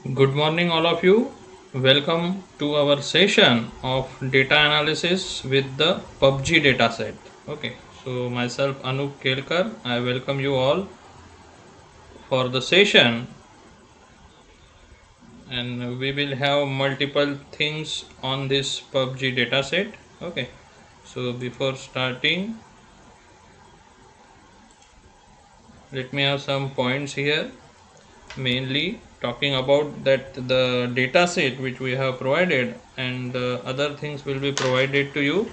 Good morning, all of you. Welcome to our session of data analysis with the PUBG dataset. Okay, so myself Anup Kelkar, I welcome you all for the session, and we will have multiple things on this PUBG dataset. Okay, so before starting, let me have some points here. Mainly talking about that the data set which we have provided and other things will be provided to you.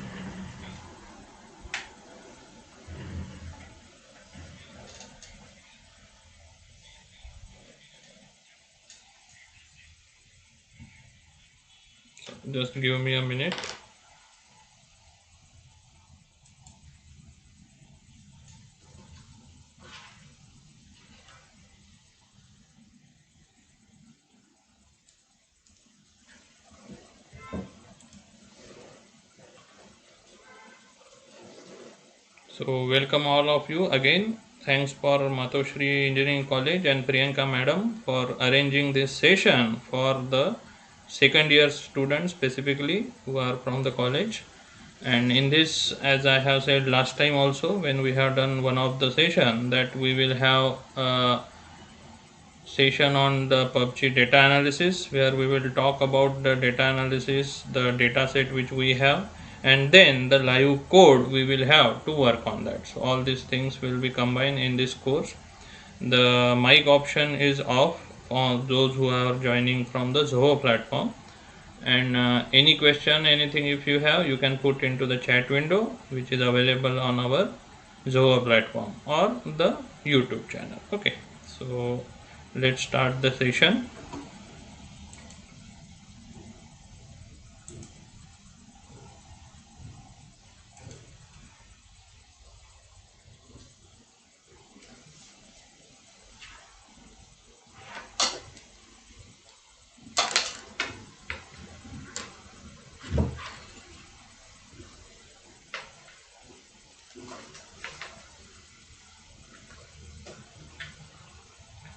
Just give me a minute. So welcome all of you again. Thanks for Matoshri Engineering College and Priyanka Madam for arranging this session for the second year students specifically who are from the college. And in this, as I have said last time also when we have done one of the session, that we will have a session on the PUBG data analysis where we will talk about the data analysis, the data set which we have, and then the live code we will have to work on that. So all these things will be combined in this course. The mic option is off for those who are joining from the Zoho platform. And any question, anything if you have, you can put into the chat window which is available on our Zoho platform or the YouTube channel. Okay, so let's start the session.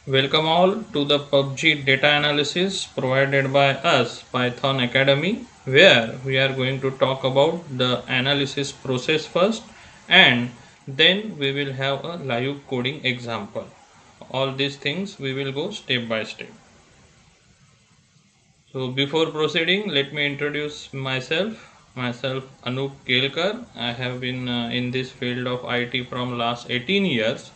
Welcome all to the PUBG data analysis provided by us, Python Academy, where we are going to talk about the analysis process first and then we will have a live coding example. All these things we will go step by step. So before proceeding, let me introduce myself. Myself Anup Kelkar. I have been in this field of IT from last 18 years,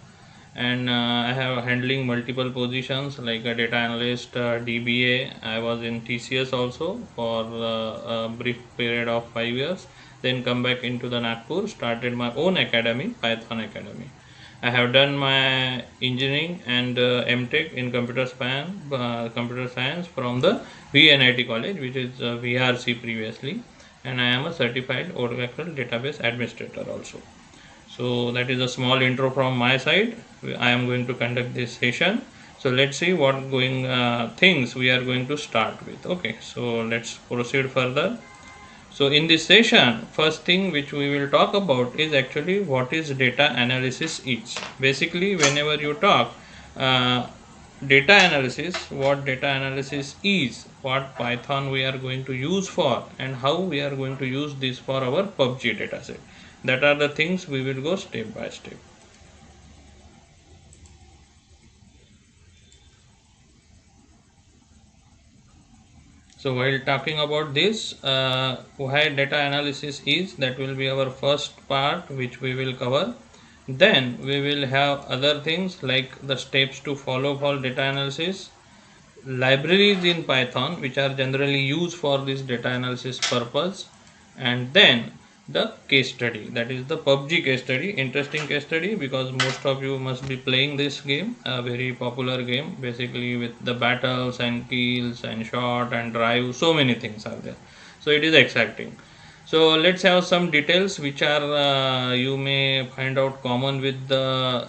and I have handling multiple positions like a data analyst, DBA. I was in TCS also for a brief period of 5 years. Then come back into the Nagpur, started my own academy, Python Academy. I have done my engineering and MTech in computer science from the VNIT college, which is VRC previously, and I am a certified Oracle database administrator also. So that is a small intro from my side. I am going to conduct this session. So let's see what going things we are going to start with. Okay, so let's proceed further. So in this session, first thing which we will talk about is actually what is data analysis is. Basically, whenever you talk uh, data analysis, what data analysis is, what Python we are going to use for, and how we are going to use this for our PUBG dataset. That are the things we will go step by step. So while talking about this, why data analysis is, that will be our first part which we will cover. Then we will have other things like the steps to follow for data analysis, libraries in Python which are generally used for this data analysis purpose, and then the case study, that is the PUBG case study. Interesting case study because most of you must be playing this game, a very popular game basically with the battles and kills and shot and drive, so many things are there, so it is exciting. So let's have some details which are you may find out common with the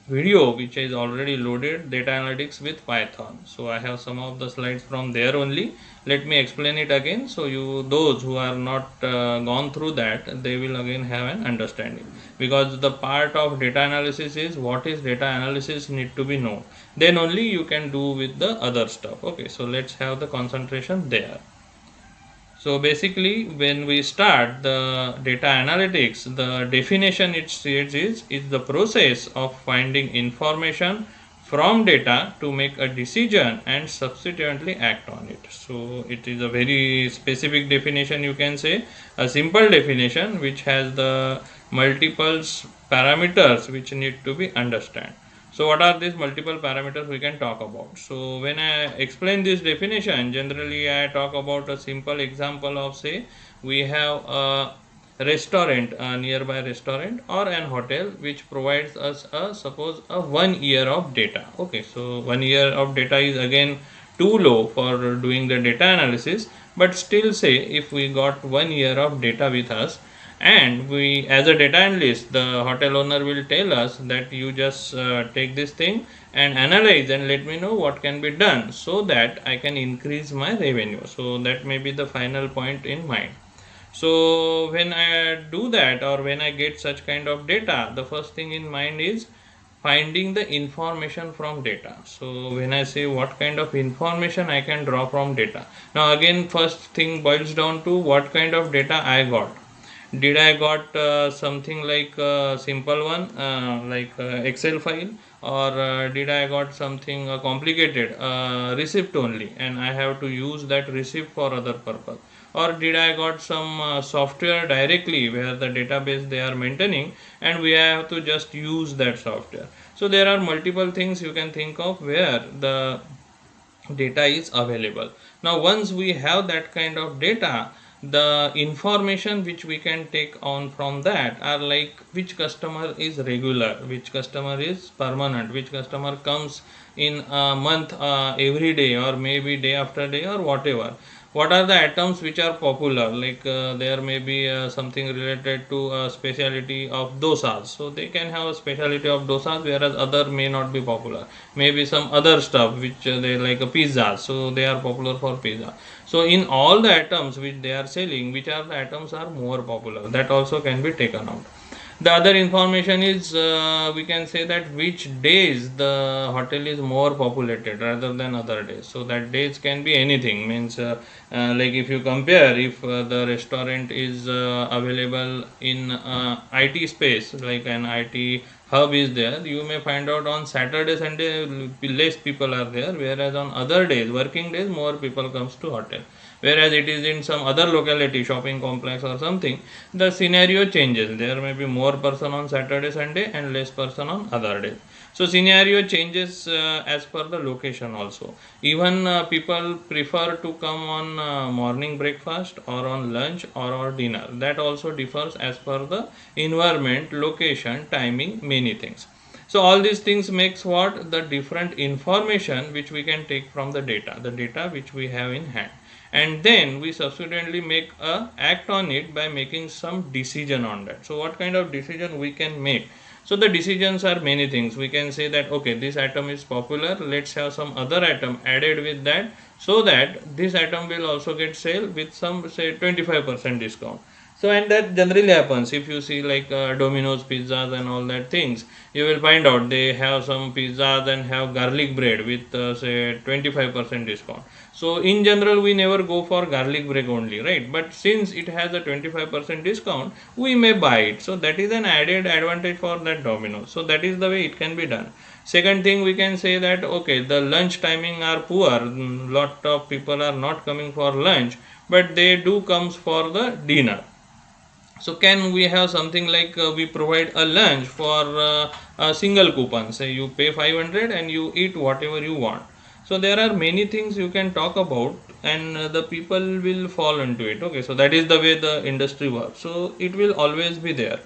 video which is already loaded, data analytics with Python. So I have some of the slides from there only. Let me explain it again, so you, those who are not gone through that, they will again have an understanding, because the part of data analysis is what is data analysis need to be known, then only you can do with the other stuff. Okay, so let's have the concentration there. So basically, when we start the data analytics, the definition it states is the process of finding information from data to make a decision and subsequently act on it. So it is a very specific definition, you can say, a simple definition which has the multiple parameters which need to be understood. So what are these multiple parameters we can talk about? So when I explain this definition, generally I talk about a simple example of, say, we have a restaurant, a nearby restaurant or an hotel which provides us a, suppose, a 1 year of data. Okay, so 1 year of data is again too low for doing the data analysis, but still, say if we got 1 year of data with us, and we, as a data analyst, the hotel owner will tell us that you just take this thing and analyze and let me know what can be done so that I can increase my revenue. So that may be the final point in mind. So when I do that, or when I get such kind of data, the first thing in mind is finding the information from data. So when I say what kind of information I can draw from data, now again first thing boils down to what kind of data I got. Did I got something like a simple one, like Excel file, or did I got something complicated, receipt only, and I have to use that receipt for other purpose, or did I got some software directly where the database they are maintaining and we have to just use that software. So there are multiple things you can think of where the data is available. Now once we have that kind of data, the information which we can take on from that are like which customer is regular, which customer is permanent, which customer comes in a month, every day, or maybe day after day, or whatever. What are the items which are popular, like there may be something related to a speciality of dosas, so they can have a speciality of dosas, whereas other may not be popular. Maybe some other stuff which they like a pizza, so they are popular for pizza. So in all the items which they are selling, which are the items are more popular, that also can be taken out. The other information is, we can say that which days the hotel is more populated rather than other days. So that days can be anything, means like if you compare, if the restaurant is available in IT space, like an IT hub is there, you may find out on Saturday, Sunday less people are there, whereas on other days, working days, more people comes to hotel. Whereas it is in some other locality, shopping complex or something, the scenario changes. There may be more person on Saturday, Sunday and less person on other days. So scenario changes as per the location also. Even people prefer to come on morning breakfast or on lunch or dinner. That also differs as per the environment, location, timing, many things. So all these things makes what the different information which we can take from the data which we have in hand, and then we subsequently make a act on it by making some decision on that. So what kind of decision we can make? So the decisions are many things. We can say that okay, this item is popular, let's have some other item added with that, so that this item will also get sale with some, say, 25% discount. So and that generally happens. If you see like Domino's pizzas and all that things, you will find out they have some pizzas and have garlic bread with say 25% discount. So in general we never go for garlic bread only, right? But since it has a 25% discount, we may buy it. So that is an added advantage for that Domino's. So that is the way it can be done. Second thing, we can say that okay, the lunch timing are poor. Lot of people are not coming for lunch, but they do comes for the dinner. So can we have something like we provide a lunch for a single coupon, say you pay 500 and you eat whatever you want. So there are many things you can talk about, and the people will fall into it. Okay, so that is the way the industry works, so it will always be there.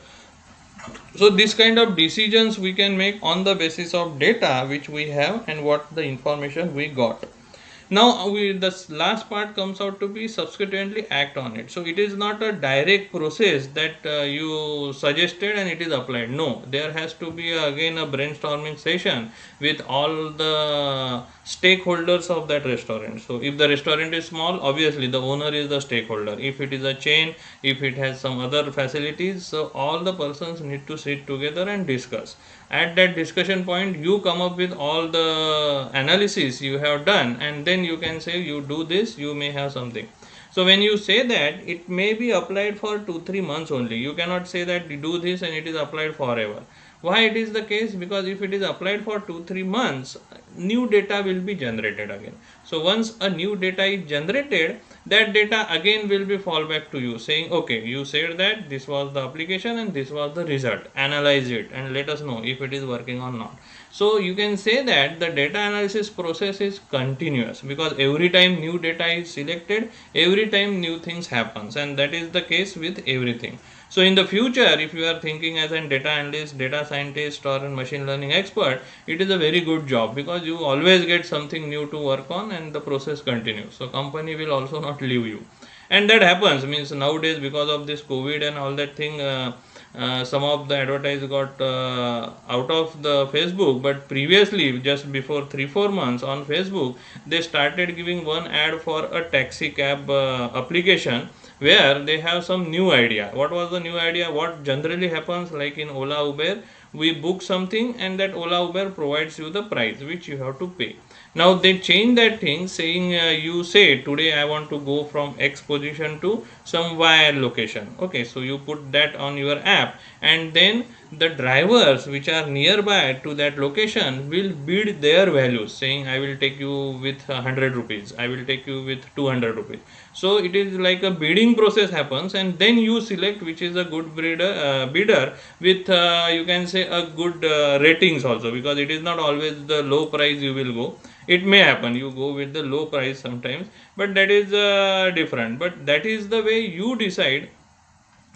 So this kind of decisions we can make on the basis of data which we have and what the information we got. Now last part comes out to be subsequently act on it. So it is not a direct process that you suggested and it is applied. No, there has to be again a brainstorming session with all the stakeholders of that restaurant. So if the restaurant is small, obviously the owner is the stakeholder. If it is a chain, if it has some other facilities, so all the persons need to sit together and discuss. At that discussion point, you come up with all the analysis you have done, and then you can say you do this, you may have something. So when you say that, it may be applied for 2-3 months only. You cannot say that you do this and it is applied forever. Why it is the case? Because if it is applied for 2-3 months, new data will be generated again. So once a new data is generated, that data again will be fall back to you saying, okay, you said that this was the application and this was the result. Analyze it and let us know if it is working or not. So you can say that the data analysis process is continuous, because every time new data is selected, every time new things happens, and that is the case with everything. So in the future, if you are thinking as a data analyst, data scientist, or a machine learning expert, it is a very good job, because you always get something new to work on and the process continues. So company will also not leave you. And that happens, means nowadays because of this COVID and all that thing, some of the advertise got out of the Facebook, but previously, just before 3-4 months on Facebook, they started giving one ad for a taxi cab application, where they have some new idea. What was the new idea? What generally happens, like in Ola Uber, we book something and that Ola Uber provides you the price which you have to pay. Now they change that thing, saying you say today I want to go from X position to some Y location. Okay, so you put that on your app, and then the drivers which are nearby to that location will bid their values, saying I will take you with 100 rupees, I will take you with 200 rupees. So it is like a bidding process happens, and then you select which is a good bidder with you can say a good ratings also, because it is not always the low price you will go. It may happen you go with the low price sometimes, but that is different. But that is the way you decide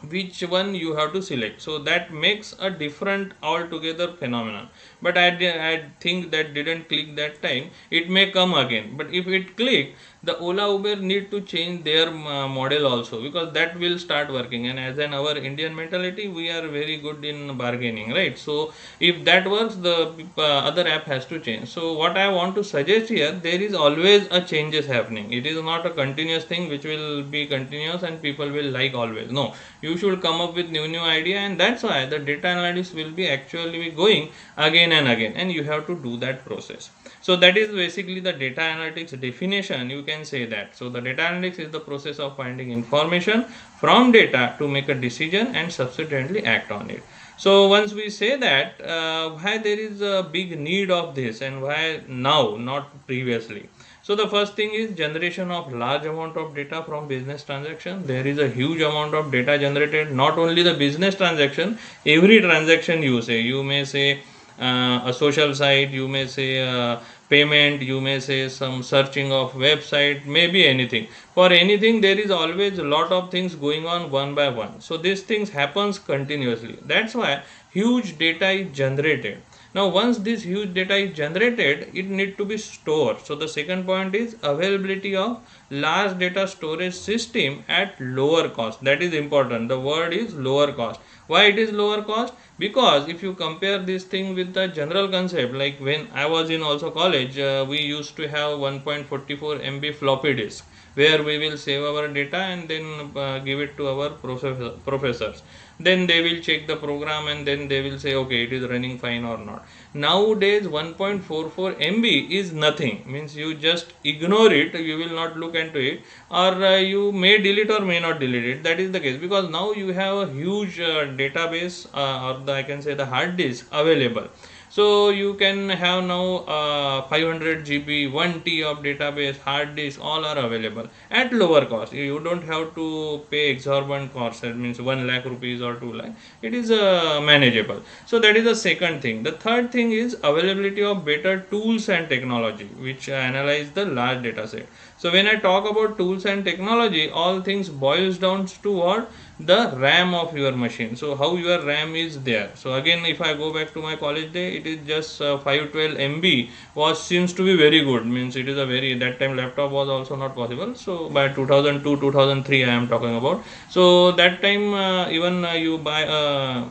which one you have to select. So that makes a different altogether phenomenon. But I think that didn't click that time. It may come again, but if it click, the Ola Uber need to change their model also, because that will start working. And as an our Indian mentality, we are very good in bargaining, right? So if that works, the other app has to change. So what I want to suggest here, there is always a changes happening. It is not a continuous thing which will be continuous and people will like always. No, you should come up with new idea, and that's why the data analysis will be actually going again and again, and you have to do that process. So that is basically the data analytics definition, you can say that. So the data analytics is the process of finding information from data to make a decision and subsequently act on it. So once we say that, why there is a big need of this and why now, not previously. So the first thing is generation of large amount of data from business transaction. There is a huge amount of data generated, not only the business transaction, every transaction you may say a social site, you may say payment, you may say some searching of website, maybe anything. For anything, there is always a lot of things going on one by one. So these things happens continuously. That's why huge data is generated. Now once this huge data is generated, it need to be stored. So the second point is availability of large data storage system at lower cost. That is important. The word is lower cost. Why it is lower cost? Because if you compare this thing with the general concept, like when I was in also college, we used to have 1.44 MB floppy disk, where we will save our data and then give it to our professors. Then they will check the program and then they will say, okay, it is running fine or not. Nowadays 1.44 MB is nothing, means you just ignore it, you will not look into it, or you may delete or may not delete it. That is the case, because now you have a huge database or I can say the hard disk available. So you can have now 500 GB, 1 T of database, hard disk, all are available at lower cost. You don't have to pay exorbitant cost, that means 1 lakh rupees or 2 lakh. It is manageable. So that is the second thing. The third thing is availability of better tools and technology which analyze the large data set. So when I talk about tools and technology, all things boils down to what? The RAM of your machine. So how your RAM is there. So again, if I go back to my college day, it is just 512 MB was seems to be very good. Means it is a very, that time laptop was also not possible. So by 2002 2003 I am talking about. So that time even you buy a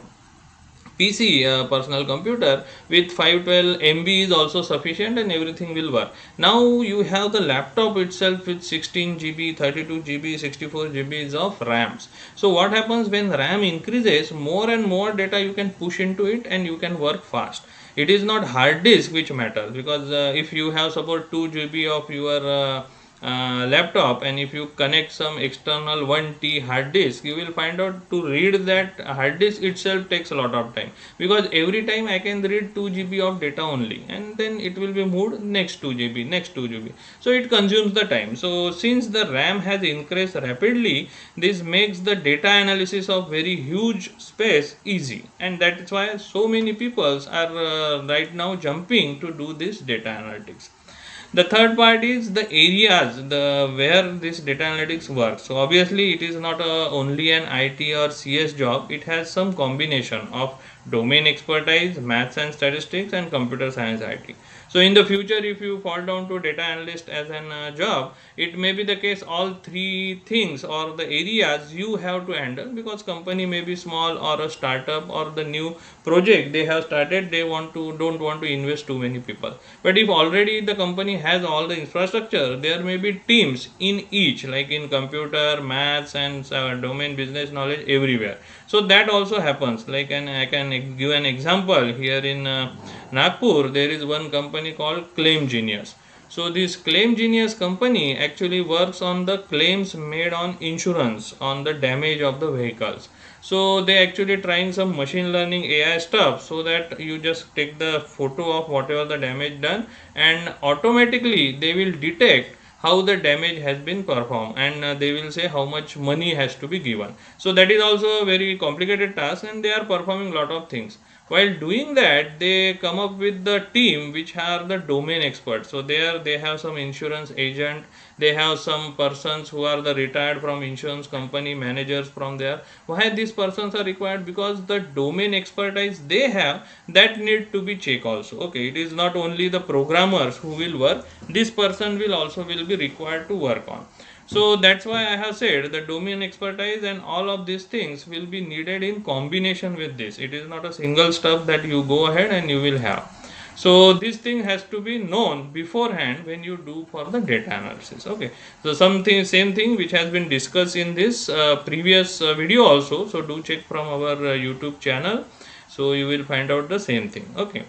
PC, personal computer, with 512 MB is also sufficient and everything will work. Now you have the laptop itself with 16 GB, 32 GB, 64 GB of RAMs. So what happens when RAM increases, more and more data you can push into it and you can work fast. It is not hard disk which matters, because if you have suppose 2 GB of your laptop, and if you connect some external 1T hard disk, you will find out to read that hard disk itself takes a lot of time, because every time I can read 2 GB of data only, and then it will be moved next 2 GB, next 2 GB, so it consumes the time. So since the RAM has increased rapidly, this makes the data analysis of very huge space easy, and that is why so many people are right now jumping to do this data analytics. The third part is the areas, the where this data analytics works. So obviously it is not only an IT or CS job. It has some combination of domain expertise, maths and statistics, and computer science IT. So in the future, if you fall down to data analyst as an job, it may be the case all three things or the areas you have to handle, because company may be small or a startup or the new project they have started, they don't want to invest too many people. But if already the company has all the infrastructure, there may be teams in each, like in computer, maths and domain business knowledge everywhere. So that also happens. Like, and I can give an example here in Nagpur. There is one company called Claim Genius. So this Claim Genius company actually works on the claims made on insurance on the damage of the vehicles. So they actually trying some machine learning AI stuff, so that you just take the photo of whatever the damage done, and automatically they will detect how the damage has been performed, and they will say how much money has to be given. So that is also a very complicated task, and they are performing lot of things. While doing that, they come up with the team which are the domain experts. So there they have some insurance agent, they have some persons who are the retired from insurance company managers from there. Why these persons are required? Because the domain expertise they have, that need to be checked also. Okay, it is not only the programmers who will work, this person will also will be required to work on. So that's why I have said the domain expertise and all of these things will be needed in combination with this. It is not a single stuff that you go ahead and you will have. So this thing has to be known beforehand when you do for the data analysis. Okay, so something same thing which has been discussed in this previous video also. So do check from our YouTube channel. So you will find out the same thing. Okay.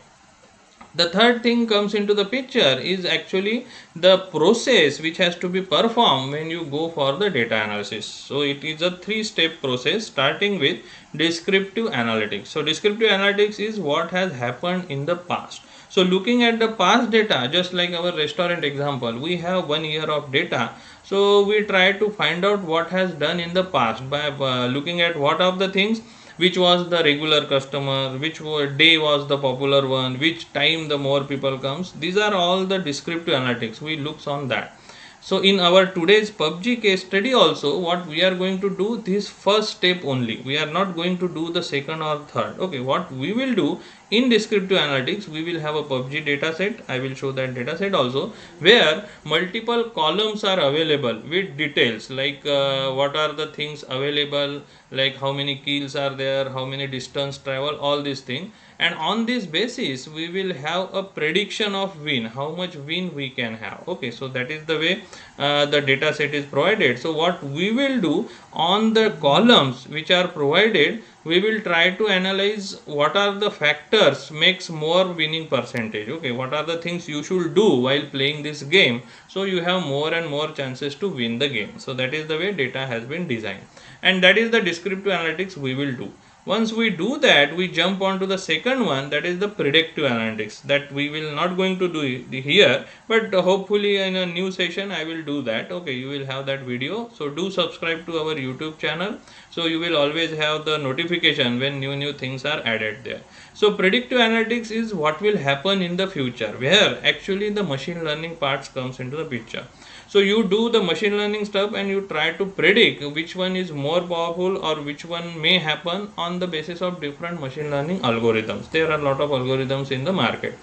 The third thing comes into the picture is actually the process which has to be performed when you go for the data analysis. So it is a three-step process, starting with descriptive analytics. So descriptive analytics is what has happened in the past. So looking at the past data, just like our restaurant example, we have 1 year of data. So we try to find out what has done in the past by looking at what are the things, which was the regular customer, which day was the popular one, which time the more people comes. These are all the descriptive analytics. We looks on that. So in our today's PUBG case study also, what we are going to do this first step only. We are not going to do the second or third. Okay, what we will do in descriptive analytics, we will have a PUBG dataset. I will show that dataset also, where multiple columns are available with details like what are the things available, like how many kills are there, how many distance travel, all these things. And on this basis we will have a prediction of win, how much win we can have. Okay, so that is the way the data set is provided. So what we will do on the columns which are provided, we will try to analyze what are the factors makes more winning percentage. Okay, what are the things you should do while playing this game, so you have more and more chances to win the game. So that is the way data has been designed, and that is the descriptive analytics we will do. Once we do that, we jump on to the second one, that is the predictive analytics, that we will not going to do here, but hopefully in a new session I will do that. Okay, you will have that video. So do subscribe to our YouTube channel, so you will always have the notification when new things are added there. So predictive analytics is what will happen in the future, where actually the machine learning parts comes into the picture. So you do the machine learning stuff and you try to predict which one is more powerful or which one may happen on the basis of different machine learning algorithms. There are a lot of algorithms in the market.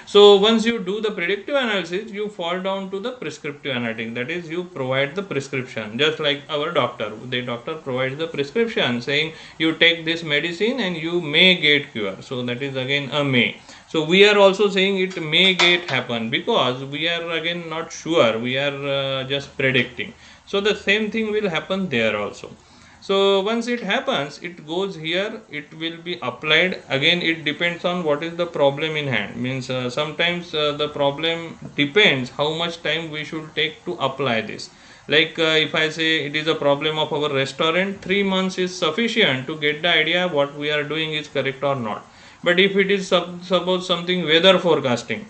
So once you do the predictive analysis, you fall down to the prescriptive analytics. That is, you provide the prescription, just like our doctor. The doctor provides the prescription saying you take this medicine and you may get cure. So that is again a may. So we are also saying it may get happen because we are again not sure. We are just predicting. So the same thing will happen there also. So once it happens, it goes here, it will be applied. Again, it depends on what is the problem in hand. Means sometimes the problem depends how much time we should take to apply this. Like if I say it is a problem of our restaurant, 3 months is sufficient to get the idea what we are doing is correct or not. But if it is suppose something weather forecasting,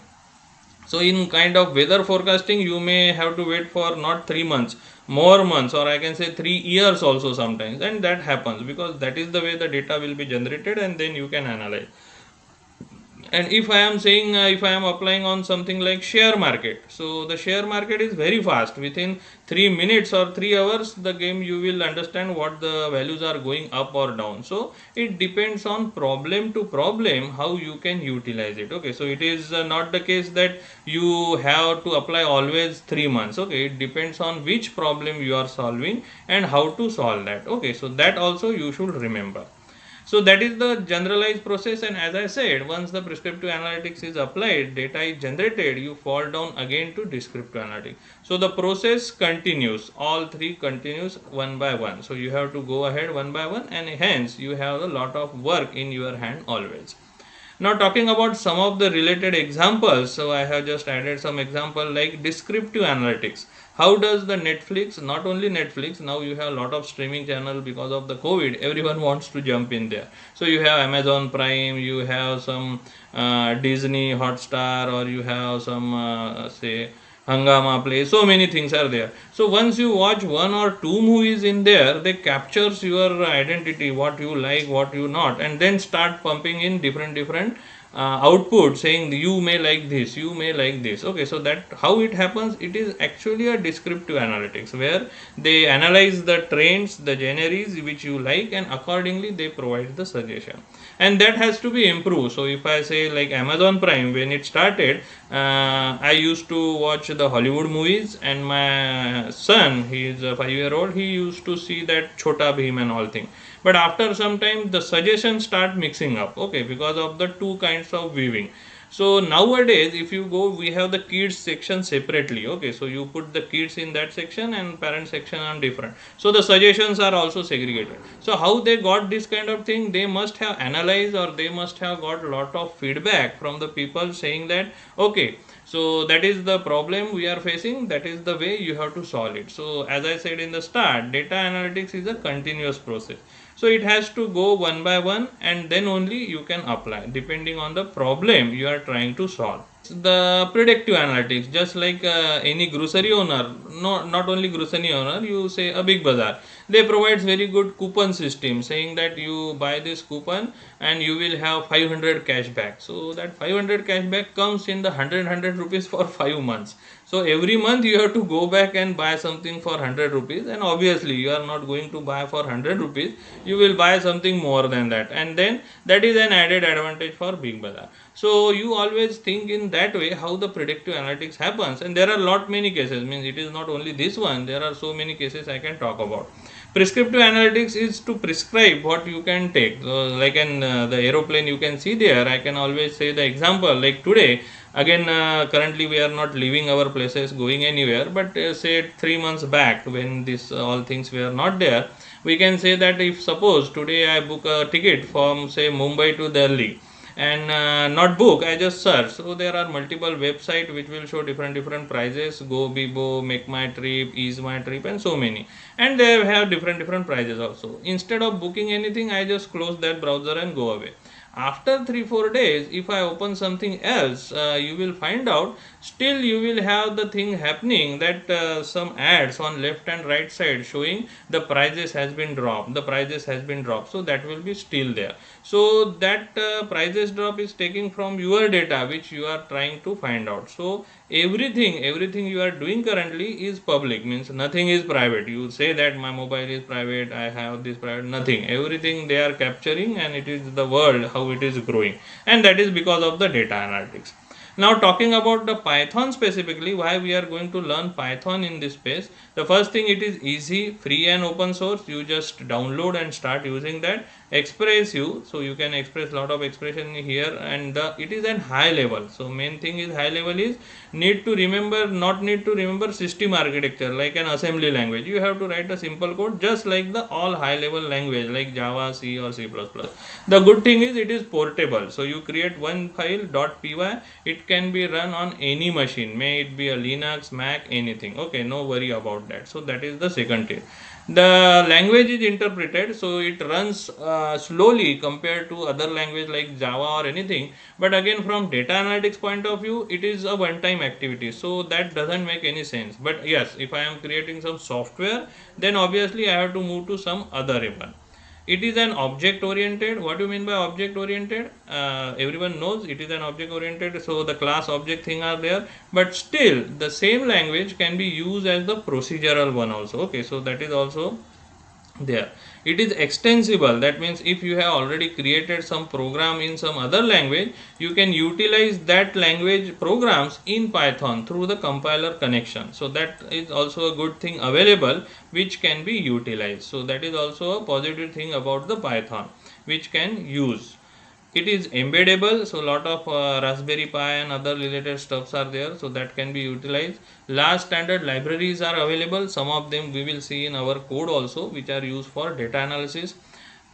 so in kind of weather forecasting, you may have to wait for not 3 months, more months, or I can say 3 years also sometimes, and that happens because that is the way the data will be generated, and then you can analyze. And if I am saying if I am applying on something like share market, so the share market is very fast. Within 3 minutes or 3 hours, the game you will understand what the values are going up or down. So it depends on problem to problem how you can utilize it. Okay, so it is not the case that you have to apply always 3 months. Okay, it depends on which problem you are solving and how to solve that. Okay, so that also you should remember. So that is the generalized process, and as I said, once the prescriptive analytics is applied, data is generated, you fall down again to descriptive analytics. So the process continues, all three continues one by one. So you have to go ahead one by one, and hence you have a lot of work in your hand always. Now talking about some of the related examples, so I have just added some example like descriptive analytics. How does the Netflix, not only Netflix, now you have a lot of streaming channel because of the COVID, everyone wants to jump in there. So you have Amazon Prime, you have some Disney Hotstar, or you have some say Hangama Play, so many things are there. So once you watch one or two movies in there, they captures your identity, what you like, what you not, and then start pumping in different output saying you may like this, you may like this. Okay, so that how it happens, it is actually a descriptive analytics where they analyze the trends, the genres which you like, and accordingly they provide the suggestion, and that has to be improved. So if I say like Amazon Prime, when it started, I used to watch the Hollywood movies, and my son, he is a 5 year old, he used to see that Chota Bheem and all thing. But after some time the suggestions start mixing up, okay, because of the two kinds of viewing. So nowadays if you go, we have the kids section separately. Okay, so you put the kids in that section and parent section on different, so the suggestions are also segregated. So how they got this kind of thing, they must have analyzed, or they must have got a lot of feedback from the people saying that okay, so that is the problem we are facing, that is the way you have to solve it. So as I said in the start, data analytics is a continuous process. So it has to go one by one, and then only you can apply depending on the problem you are trying to solve. The predictive analytics, just like any grocery owner, no, not only grocery owner, you say a big bazaar, they provides very good coupon system saying that you buy this coupon and you will have 500 cashback. So that 500 cashback comes in the 100 rupees for 5 months. So every month you have to go back and buy something for 100 rupees, and obviously you are not going to buy for 100 rupees, you will buy something more than that, and then that is an added advantage for big bazaar. So you always think in that way how the predictive analytics happens, and there are lot many cases, means it is not only this one, there are so many cases I can talk about. Prescriptive analytics is to prescribe what you can take. So like in the aeroplane you can see there, I can always say the example like today. Again, currently we are not leaving our places going anywhere, but say 3 months back when this all things were not there, we can say that if suppose today I book a ticket from say Mumbai to Delhi, and not book, I just search. So there are multiple website which will show different prices, Go Bibo, Make My Trip, Ease My Trip, and so many, and they have different prices also. Instead of booking anything, I just close that browser and go away. After 3-4 days, if I open something else, you will find out still you will have the thing happening that some ads on left and right side showing the prices has been dropped, the prices has been dropped, so that will be still there. So that prices drop is taking from your data which you are trying to find out. So everything you are doing currently is public, means nothing is private. You say that my mobile is private, I have this private, nothing, everything they are capturing, and it is the world how it is growing, and that is because of the data analytics. Now talking about the Python specifically, why we are going to learn Python in this space. The first thing, it is easy, free and open source. You just download and start using that. Expressive, so you can express lot of expression here, and it is at high level. So main thing is high level is need to remember, not need to remember system architecture like an assembly language. You have to write a simple code just like the all high level language like Java, C or C++. The good thing is it is portable. So you create one file .py, it can be run on any machine, may it be a Linux, Mac, anything. Okay, no worry about that. So that is the second thing. The language is interpreted, so it runs slowly compared to other language like Java or anything. But again, from data analytics point of view, it is a one time activity, so that doesn't make any sense. But yes, if I am creating some software, then obviously I have to move to some other one. It is an object oriented. What do you mean by object oriented? Everyone knows it is an object oriented, so the class object thing are there, but still the same language can be used as the procedural one also. Okay, so that is also there. It is extensible, that means if you have already created some program in some other language, you can utilize that language programs in Python through the compiler connection. So that is also a good thing available which can be utilized. So that is also a positive thing about the Python which can use. It is embeddable, so lot of Raspberry Pi and other related stuffs are there, so that can be utilized. Large standard libraries are available, some of them we will see in our code also, which are used for data analysis.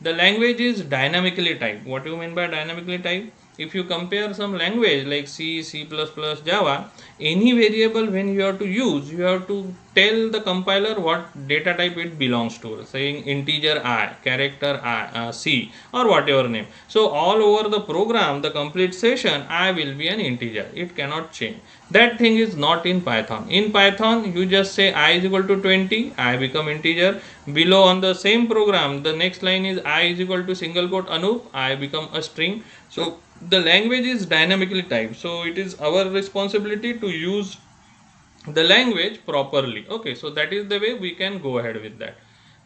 The language is dynamically typed. What do you mean by dynamically typed? If you compare some language like C, C++, Java, any variable when you have to use, you have to tell the compiler what data type it belongs to, saying integer I, character I, C, or whatever name. So all over the program, the complete session, I will be an integer. It cannot change. That thing is not in Python. In Python, you just say I is equal to 20, I become integer. Below on the same program, the next line is I is equal to single quote Anup, I become a string. So the language is dynamically typed. So it is our responsibility to use the language properly. Okay, so that is the way we can go ahead with that.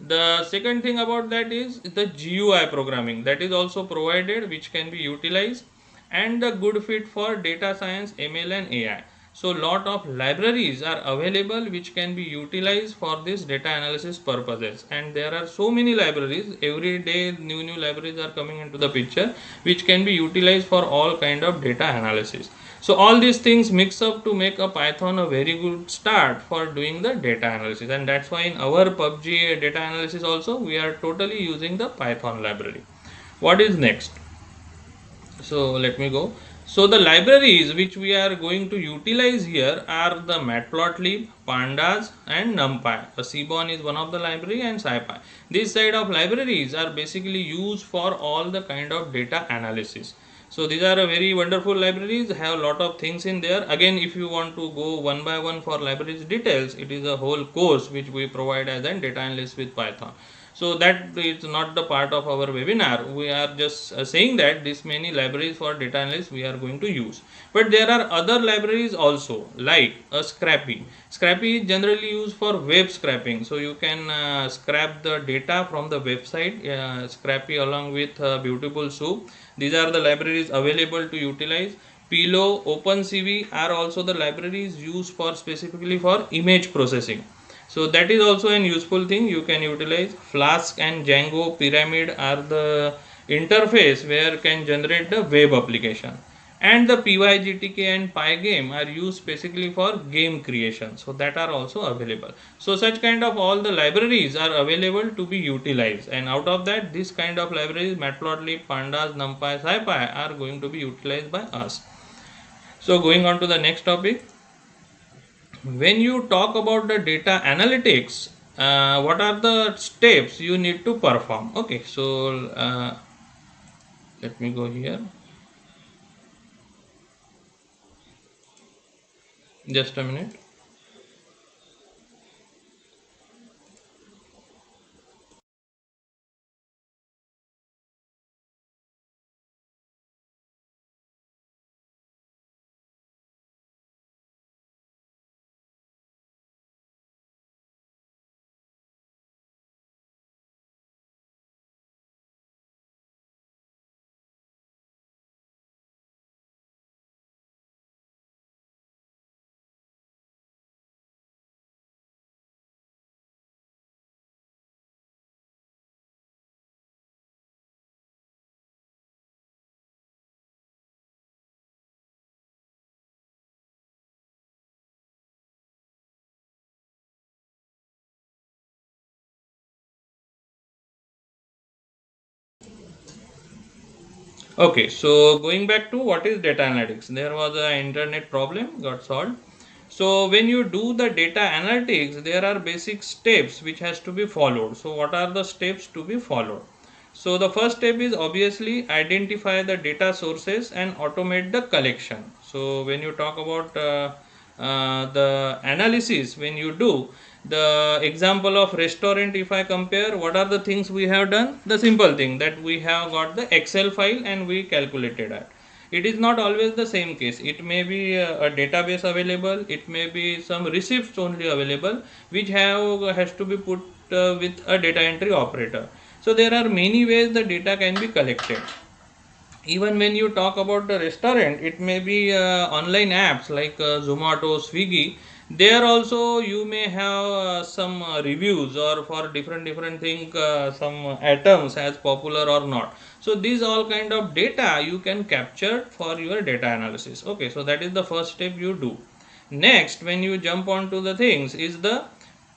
The second thing about that is the GUI programming, that is also provided, which can be utilized, and a good fit for data science, ML and AI. So lot of libraries are available which can be utilized for this data analysis purposes, and there are so many libraries. Every day new libraries are coming into the picture which can be utilized for all kind of data analysis. So all these things mix up to make a Python a very good start for doing the data analysis, and that's why in our PUBG data analysis also we are totally using the Python library. What is next? So let me go. So the libraries which we are going to utilize here are the matplotlib, pandas and numpy. The seaborn is one of the library and scipy. This side of libraries are basically used for all the kind of data analysis. So these are a very wonderful libraries, have a lot of things in there. Again, if you want to go one by one for libraries details, it is a whole course which we provide as a data analyst with Python. So that is not the part of our webinar. We are just saying that this many libraries for data analysis we are going to use. But there are other libraries also, like a Scrappy. Scrappy is generally used for web scraping. So you can scrap the data from the website, Scrappy along with Beautiful Soup. These are the libraries available to utilize. Pillow, OpenCV are also the libraries used for specifically for image processing. So that is also an useful thing you can utilize. Flask and Django Pyramid are the interface where can generate the web application. And the PyGTK and Pygame are used specifically for game creation. So that are also available. So such kind of all the libraries are available to be utilized. And out of that, this kind of libraries, Matplotlib, Pandas, NumPy, SciPy are going to be utilized by us. So going on to the next topic. When you talk about the data analytics, what are the steps you need to perform? Okay, so let me go here, just a minute. Okay, so going back to what is data analytics, there was an internet problem got solved. So when you do the data analytics, there are basic steps which has to be followed. So what are the steps to be followed? So the first step is obviously identify the data sources and automate the collection. So when you talk about the analysis, when you do the example of restaurant, if I compare, what are the things we have done? The simple thing that we have got the Excel file and we calculated it. It is not always the same case. It may be a database available, it may be some receipts only available, which has to be put with a data entry operator. So there are many ways the data can be collected. Even when you talk about the restaurant, it may be online apps like Zomato, Swiggy. There also you may have some reviews, or for different thing, some items as popular or not. So these all kind of data you can capture for your data analysis. Okay, so that is the first step you do. Next, when you jump onto the things, is the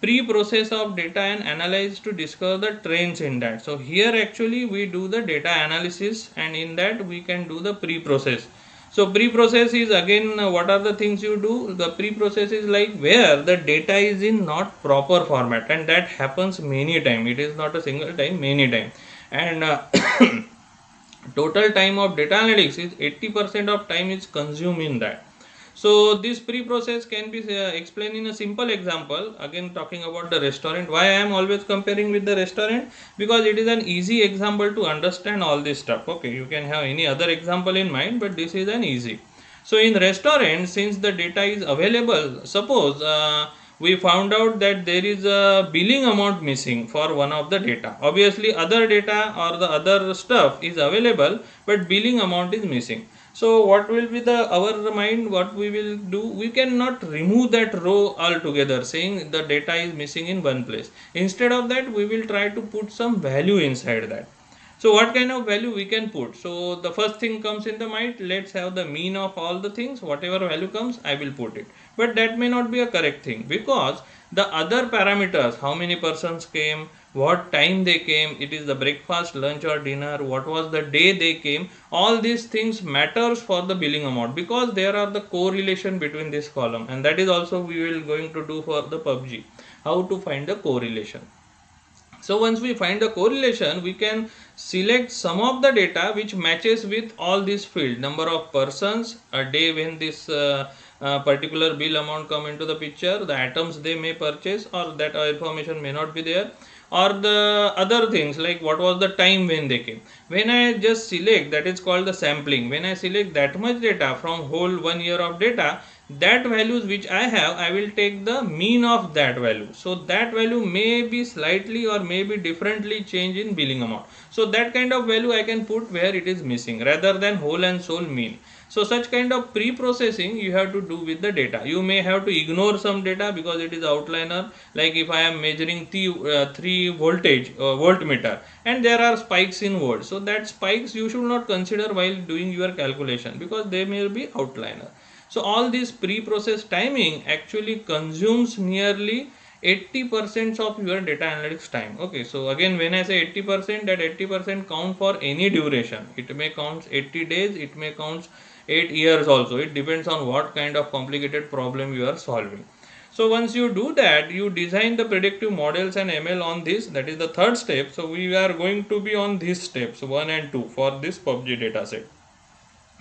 pre-process of data and analyze to discover the trends in that. So here actually we do the data analysis, and in that we can do the pre-process. So pre-process is again, what are the things you do? The pre-process is like where the data is in not proper format, and that happens many time. It is not a single time, many time. And total time of data analytics is 80% of time is consumed in that. So this pre-process can be explained in a simple example. Again, talking about the restaurant. Why I am always comparing with the restaurant? Because it is an easy example to understand all this stuff. Okay, you can have any other example in mind, but this is an easy. So in restaurant, since the data is available, suppose we found out that there is a billing amount missing for one of the data. Obviously, other data or the other stuff is available, but billing amount is missing. So what will be the our mind? What we will do? We cannot remove that row altogether, saying the data is missing in one place. Instead of that, we will try to put some value inside that. So what kind of value we can put? So the first thing comes in the mind, let's have the mean of all the things, whatever value comes, I will put it. But that may not be a correct thing, because the other parameters, how many persons came, what time they came, it is the breakfast, lunch or dinner, what was the day they came, all these things matters for the billing amount, because there are the correlation between this column, and that is also we will going to do for the PUBG, how to find the correlation. So once we find the correlation, we can select some of the data which matches with all these field, number of persons, a day when this particular bill amount come into the picture, the items they may purchase, or that information may not be there, or the other things like what was the time when they came. When I just select, that is called the sampling, when I select that much data from whole 1 year of data, that values which I have, I will take the mean of that value. So that value may be slightly or maybe differently change in billing amount. So that kind of value I can put where it is missing, rather than whole and sole mean. So such kind of pre-processing you have to do with the data. You may have to ignore some data because it is outliner. Like if I am measuring three voltage voltmeter, and there are spikes in volts, so that spikes you should not consider while doing your calculation, because they may be outliner. So all this pre-process timing actually consumes nearly 80% of your data analytics time. Okay, so again, when I say 80%, that 80% count for any duration. It may count 80 days, it may count 8 years also. It depends on what kind of complicated problem you are solving. So once you do that, you design the predictive models and ML on this. That is the third step. So we are going to be on these steps 1 and 2 for this PUBG dataset.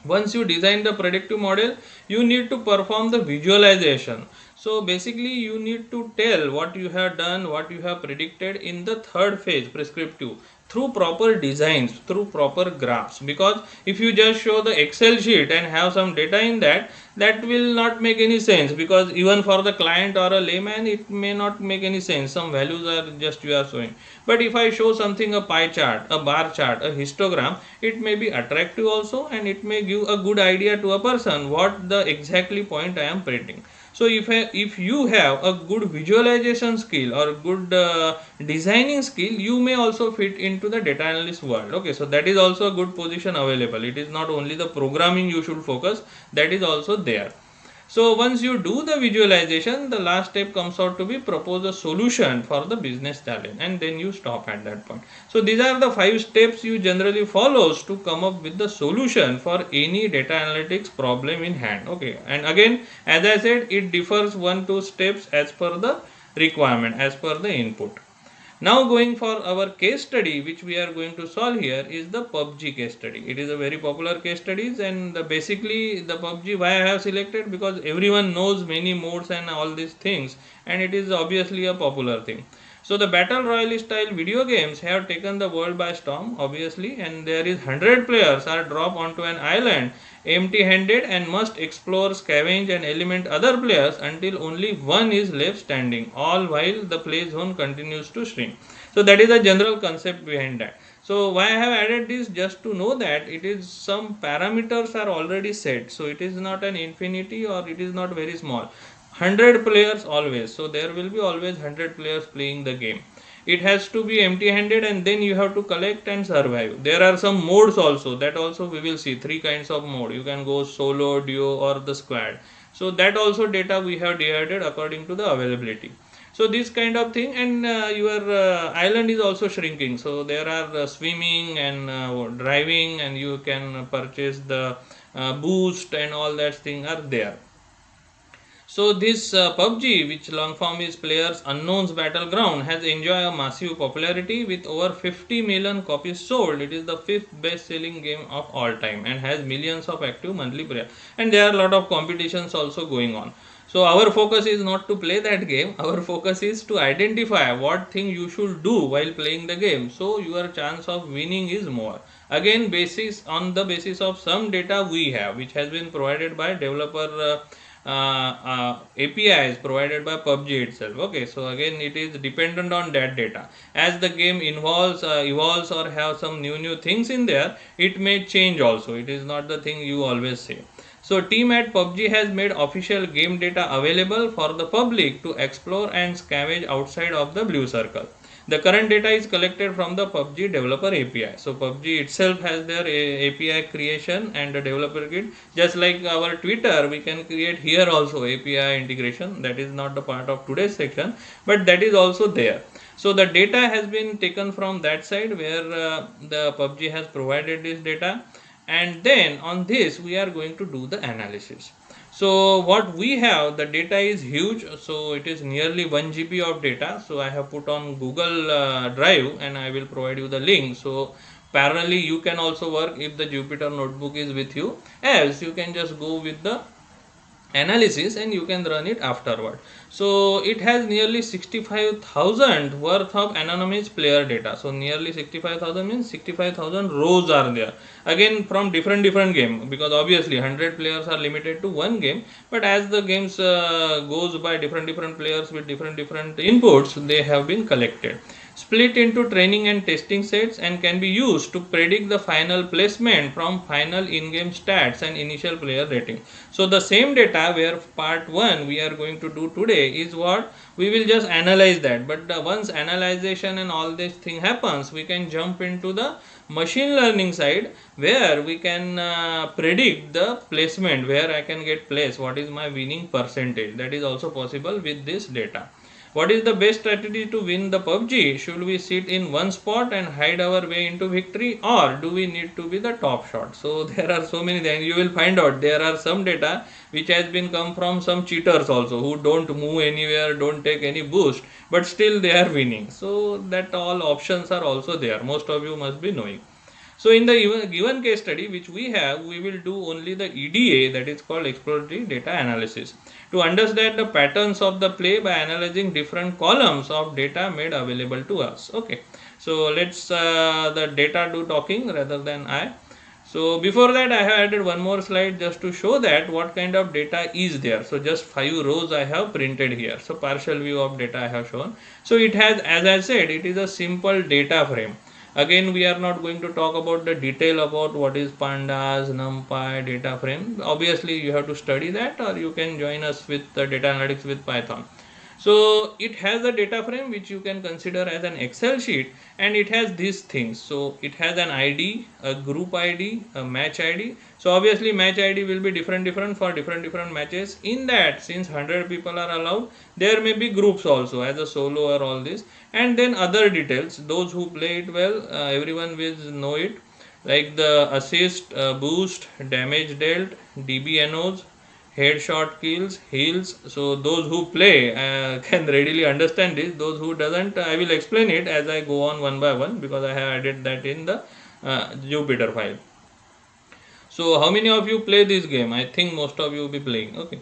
Once you design the predictive model, you need to perform the visualization. So basically you need to tell what you have done, what you have predicted in the third phase, prescriptive, through proper designs, through proper graphs. Because if you just show the Excel sheet and have some data in that, that will not make any sense, because even for the client or a layman it may not make any sense. Some values are just you are showing. But if I show something, a pie chart, a bar chart, a histogram, it may be attractive also, and it may give a good idea to a person what the exactly point I am predicting. So if you have a good visualization skill or good designing skill, you may also fit into the data analyst world. Okay, so that is also a good position available. It is not only the programming you should focus, that is also there. So once you do the visualization, the last step comes out to be propose a solution for the business challenge, and then you stop at that point. So these are the 5 steps you generally follows to come up with the solution for any data analytics problem in hand. Okay, and again, as I said, it differs 1 2 steps as per the requirement, as per the input. Now going for our case study which we are going to solve here is the PUBG case study. It is a very popular case studies, and basically the PUBG, why I have selected, because everyone knows many modes and all these things, and it is obviously a popular thing. So the battle royale style video games have taken the world by storm obviously, and there is 100 players are dropped onto an island empty handed and must explore, scavenge and eliminate other players until only one is left standing, all while the play zone continues to shrink. So that is the general concept behind that. So why I have added this, just to know that it is some parameters are already set, so it is not an infinity or it is not very small. 100 players always, so there will be always 100 players playing the game. It has to be empty handed, and then you have to collect and survive. There are some modes also, that also we will see 3 kinds of mode. You can go solo, duo or the squad. So that also data we have divided according to the availability. So this kind of thing, and your island is also shrinking, so there are swimming and driving, and you can purchase the boost and all that thing are there. So this PUBG, which long form is Players Unknown's Battleground, has enjoyed a massive popularity with over 50 million copies sold. It is the 5th best-selling game of all time and has millions of active monthly players. And there are a lot of competitions also going on. So our focus is not to play that game. Our focus is to identify what thing you should do while playing the game, so your chance of winning is more. Again, basis on the basis of some data we have, which has been provided by developer. APIs provided by PUBG itself. Okay, so again it is dependent on that data. As the game evolves or have some new things in there, it may change also. It is not the thing you always say. So team at PUBG has made official game data available for the public to explore and scavenge outside of the blue circle. The current data is collected from the PUBG developer API. So PUBG itself has their API creation and a developer kit. Just like our Twitter, we can create here also API integration. That is not the part of today's section, but that is also there. So the data has been taken from that side where the PUBG has provided this data, and then on this we are going to do the analysis. So what we have, the data is huge, so it is nearly 1 GB of data. So I have put on Google Drive, and I will provide you the link. So parallelly you can also work if the Jupyter notebook is with you, else you can just go with the analysis and you can run it afterward. So it has nearly 65,000 worth of anonymous player data. So nearly 65,000 means 65,000 rows are there, again from different game, because obviously 100 players are limited to one game, but as the games goes by, different players with different inputs, they have been collected, split into training and testing sets, and can be used to predict the final placement from final in-game stats and initial player rating. So the same data where part 1 we are going to do today is what we will just analyze that, but once analyzation and all this thing happens, we can jump into the machine learning side where we can predict the placement, where I can get placed, what is my winning percentage. That is also possible with this data. What is the best strategy to win the PUBG? Should we sit in one spot and hide our way into victory, or do we need to be the top shot? So there are so many things. You will find out there are some data which has been come from some cheaters also, who don't move anywhere, don't take any boost, but still they are winning. So that all options are also there. Most of you must be knowing. So in the given case study which we have, we will do only the EDA, that is called exploratory data analysis, to understand the patterns of the play by analyzing different columns of data made available to us. Okay, so let's the data do talking rather than I. So before that I have added one more slide just to show that what kind of data is there. So just 5 rows I have printed here. So partial view of data I have shown. So it has, as I said, it is a simple data frame. Again, we are not going to talk about the detail about what is pandas, numpy, data frame. Obviously you have to study that, or you can join us with the data analytics with Python. So it has a data frame which you can consider as an Excel sheet, and it has these things. So it has an ID, a group ID, a match ID. So obviously match ID will be different for different matches. In that, since 100 people are allowed, there may be groups also as a solo or all this, and then other details. Those who play it well, everyone will know it, like the assist, boost, damage dealt, DBNOs, headshot kills, heals. So those who play can readily understand this. Those who doesn't, I will explain it as I go on one by one, because I have added that in the Jupyter file. So how many of you play this game? I think most of you will be playing. Okay.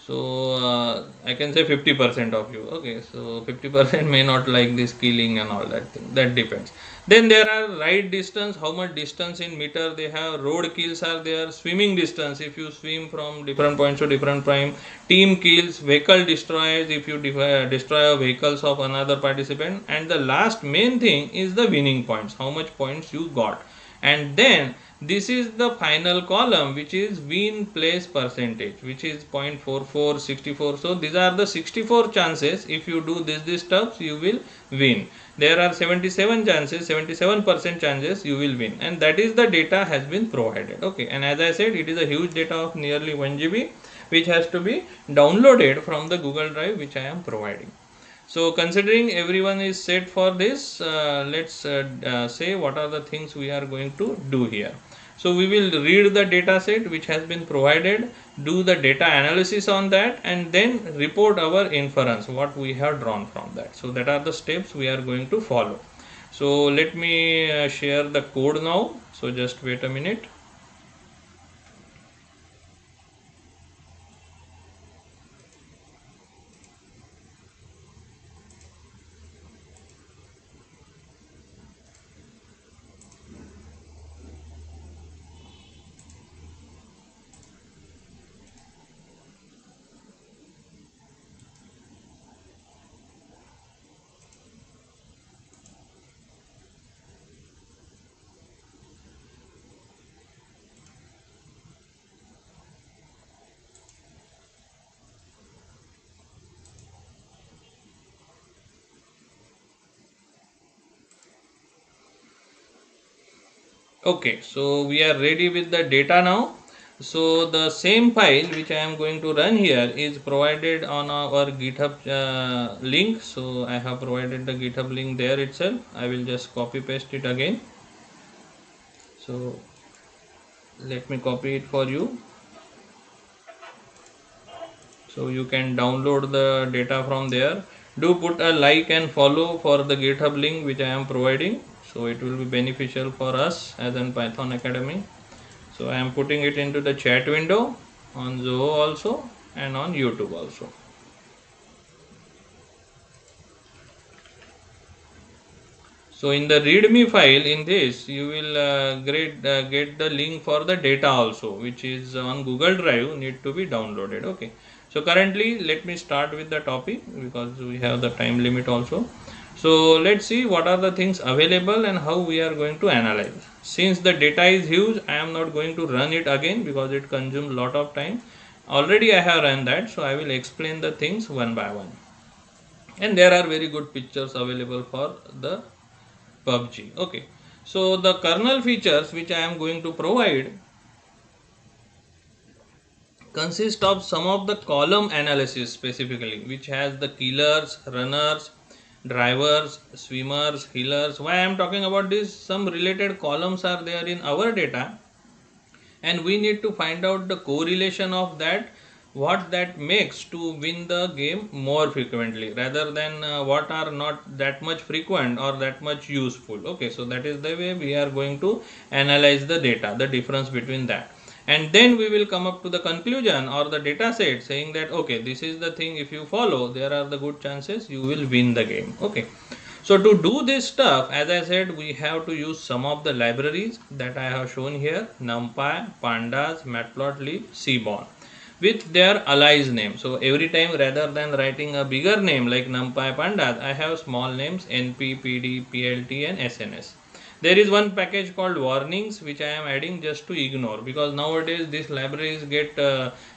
So I can say 50% of you. Okay. So 50% may not like this killing and all that thing. That depends. Then there are ride distance, how much distance in meter they have. Road kills are there. Swimming distance, if you swim from different points to different prime. Team kills, vehicle destroys, if you destroy vehicles of another participant. And the last main thing is the winning points, how much points you got. And then this is the final column, which is win place percentage, which is 0.4464. So these are the 64 chances. If you do this stuff, you will win. There are 77 chances, 77% chances you will win, and that is the data has been provided. Okay, and as I said, it is a huge data of nearly 1 GB, which has to be downloaded from the Google Drive, which I am providing. So considering everyone is set for this, let's say what are the things we are going to do here. So we will read the data set which has been provided, do the data analysis on that, and then report our inference, what we have drawn from that. So that are the steps we are going to follow. So let me share the code now. So just wait a minute. Okay, so we are ready with the data now. So the same file which I am going to run here is provided on our GitHub link. So I have provided the GitHub link there itself. I will just copy paste it again. So let me copy it for you. So you can download the data from there. Do put a like and follow for the GitHub link which I am providing. So it will be beneficial for us as in Python Academy. So I am putting it into the chat window on Zoho also and on YouTube also. So in the readme file in this, you will get the link for the data also, which is on Google Drive, need to be downloaded. Okay. So currently let me start with the topic because we have the time limit also. So let's see what are the things available and how we are going to analyze. Since the data is huge, I am not going to run it again because it consumes a lot of time. Already I have run that, so I will explain the things one by one. And there are very good pictures available for the PUBG. Okay. So the kernel features which I am going to provide consist of some of the column analysis specifically, which has the killers, runners, drivers, swimmers, healers. Why I am talking about this? Some related columns are there in our data, and we need to find out the correlation of that, what that makes to win the game more frequently rather than what are not that much frequent or that much useful. Okay, so that is the way we are going to analyze the data, the difference between that, and then we will come up to the conclusion or the data set saying that okay, this is the thing, if you follow, there are the good chances you will win the game. Okay, so to do this stuff, as I said, we have to use some of the libraries that I have shown here: NumPy, Pandas, Matplotlib, Seaborn, with their allies name. So every time, rather than writing a bigger name like NumPy, Pandas, I have small names NP, PD, PLT and SNS. There is one package called warnings which I am adding just to ignore, because nowadays these libraries get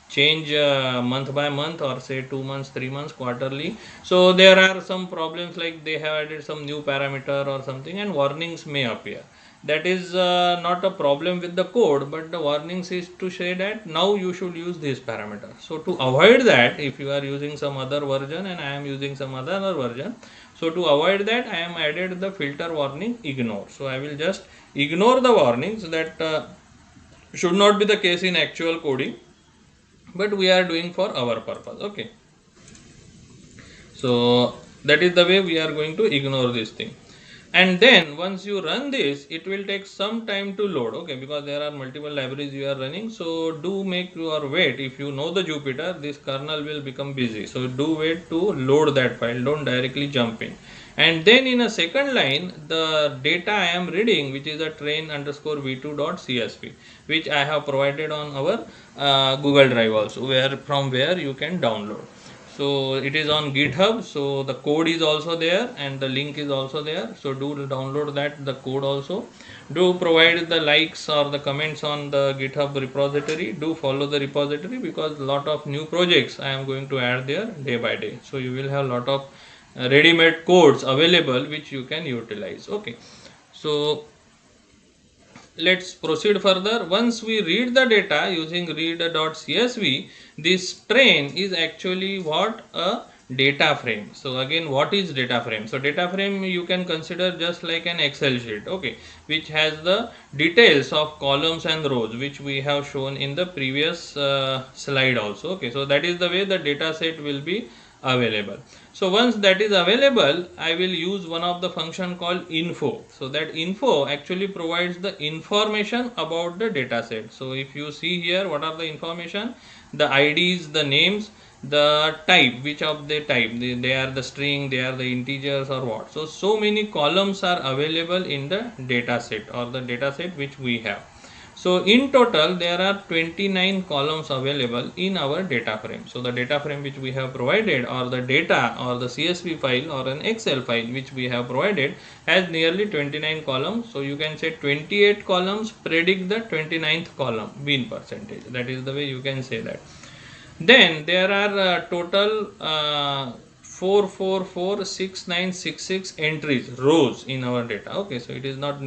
change month by month, or say 2 months, 3 months, quarterly. So there are some problems like they have added some new parameter or something, and warnings may appear. That is not a problem with the code, but the warnings is to say that now you should use this parameter. So to avoid that, if you are using some other version and I am using some other version, so to avoid that, I am added the filter warning ignore. So I will just ignore the warnings that should not be the case in actual coding, but we are doing for our purpose. Okay, so that is the way we are going to ignore this thing. And then once you run this, it will take some time to load. Okay, because there are multiple libraries you are running, so do make your wait. If you know the Jupyter, this kernel will become busy, so do wait to load that file, don't directly jump in. And then in a second line, the data I am reading, which is a train underscore v2.csv, which I have provided on our Google Drive also, where from where you can download. So it is on GitHub, so the code is also there and the link is also there, so do download that, the code also. Do provide the likes or the comments on the GitHub repository. Do follow the repository, because a lot of new projects I am going to add there day by day, so you will have a lot of ready-made codes available which you can utilize. Okay, so let's proceed further. Once we read the data using read.csv, this train is actually what? A data frame. So again, what is data frame? So data frame you can consider just like an Excel sheet, okay, which has the details of columns and rows, which we have shown in the previous slide also. Okay, so that is the way the data set will be available. So once that is available, I will use one of the function called info. So that info actually provides the information about the data set. So if you see here, what are the information? The IDs, the names, the type, which of the type, they are the string, they are the integers, or what. So many columns are available in the data set, or the data set which we have. So in total there are 29 columns available in our data frame. So the data frame which we have provided, or the data or the CSV file or an Excel file which we have provided, has nearly 29 columns. So you can say 28 columns predict the 29th column win percentage. That is the way you can say that. Then there are total 4446966 entries, rows in our data. Okay, so it is not.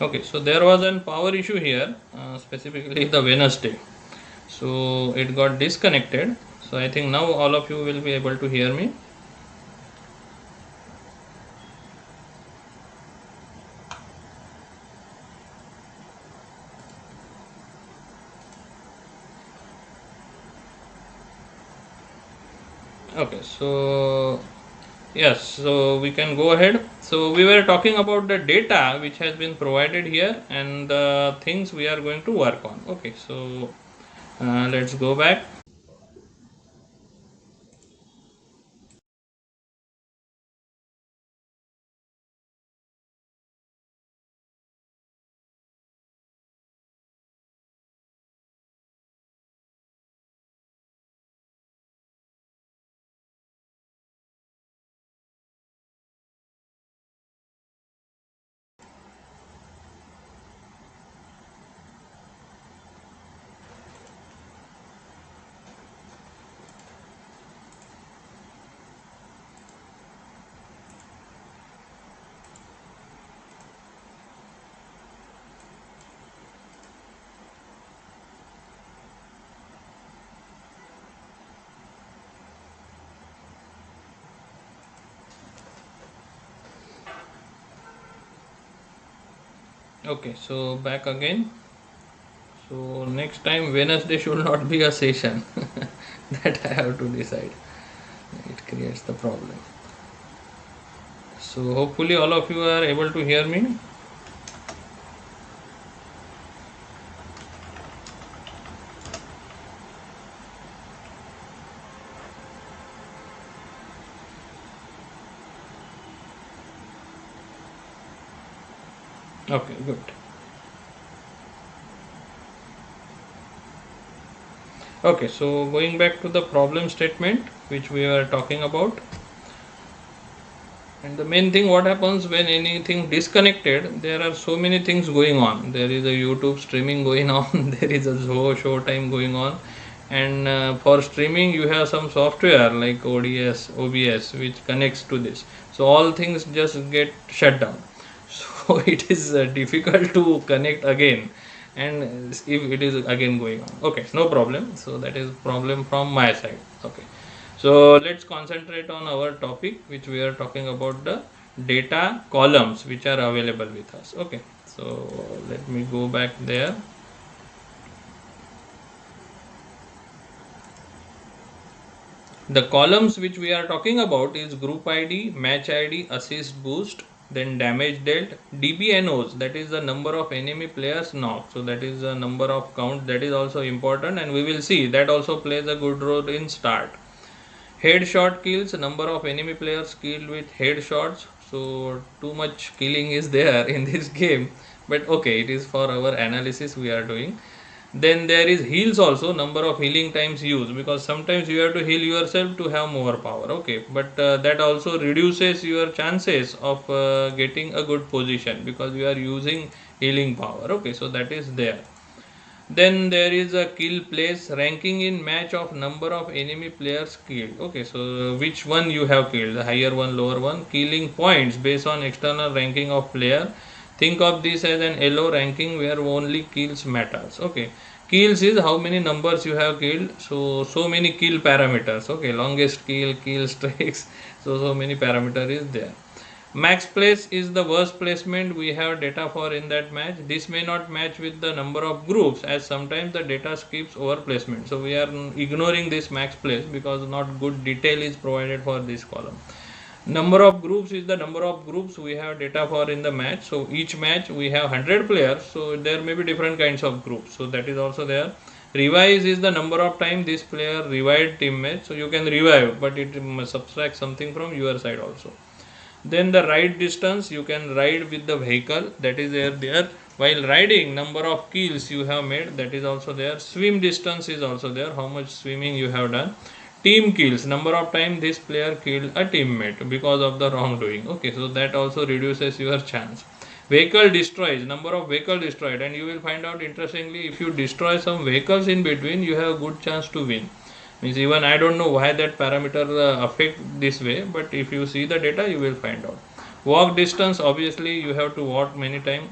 Okay, so there was an power issue here, specifically the Wednesday. So it got disconnected. So I think now all of you will be able to hear me. Okay, so yes, so we can go ahead. So we were talking about the data which has been provided here and the things we are going to work on. Okay, so let's go back. Okay, so back again. So next time Wednesday should not be a session. That I have to decide. It creates the problem. So hopefully all of you are able to hear me. Okay, good. Okay, so going back to the problem statement which we were talking about. And the main thing what happens when anything disconnected, there are so many things going on. There is a YouTube streaming going on, there is a Zoho showtime going on, and for streaming you have some software like OBS which connects to this. So all things just get shut down. So it is difficult to connect again, and if it is again going on. Okay, no problem. So that is problem from my side. Okay. So let's concentrate on our topic which we are talking about, the data columns which are available with us. Okay, so let me go back there. The columns which we are talking about is group ID, match ID, assist boost, then damage dealt, DBNOs, that is the number of enemy players knocked. So that is the number of count, that is also important, and we will see that also plays a good role in start. Headshot kills, number of enemy players killed with headshots. So too much killing is there in this game, but okay, it is for our analysis we are doing. Then there is heals also, number of healing times used, because sometimes you have to heal yourself to have more power. Okay, but that also reduces your chances of getting a good position because you are using healing power. Okay, so that is there. Then there is a kill place, ranking in match of number of enemy players killed. Okay, so which one you have killed, the higher one, lower one. Killing points based on external ranking of player. Think of this as an LO ranking where only kills matters. Okay, kills is how many numbers you have killed. So many kill parameters. Okay, longest kill streaks. So many parameter is there. Max place is the worst placement we have data for in that match. This may not match with the number of groups, as sometimes the data skips over placement. So we are ignoring this max place because not good detail is provided for this column. Number of groups is the number of groups we have data for in the match. So each match we have 100 players, so there may be different kinds of groups, so that is also there. Revise is the number of time this player revived teammates. So you can revive, but it must subtract something from your side also. Then the ride distance, you can ride with the vehicle, that is there. While riding, number of kills you have made, that is also there. Swim distance is also there, how much swimming you have done. Team kills, number of time this player killed a teammate because of the wrongdoing. Okay, so that also reduces your chance. Vehicle destroys, number of vehicle destroyed, and you will find out interestingly, if you destroy some vehicles in between, you have a good chance to win. Means even I don't know why that parameter affect this way, but if you see the data you will find out. Walk distance, obviously you have to walk many times.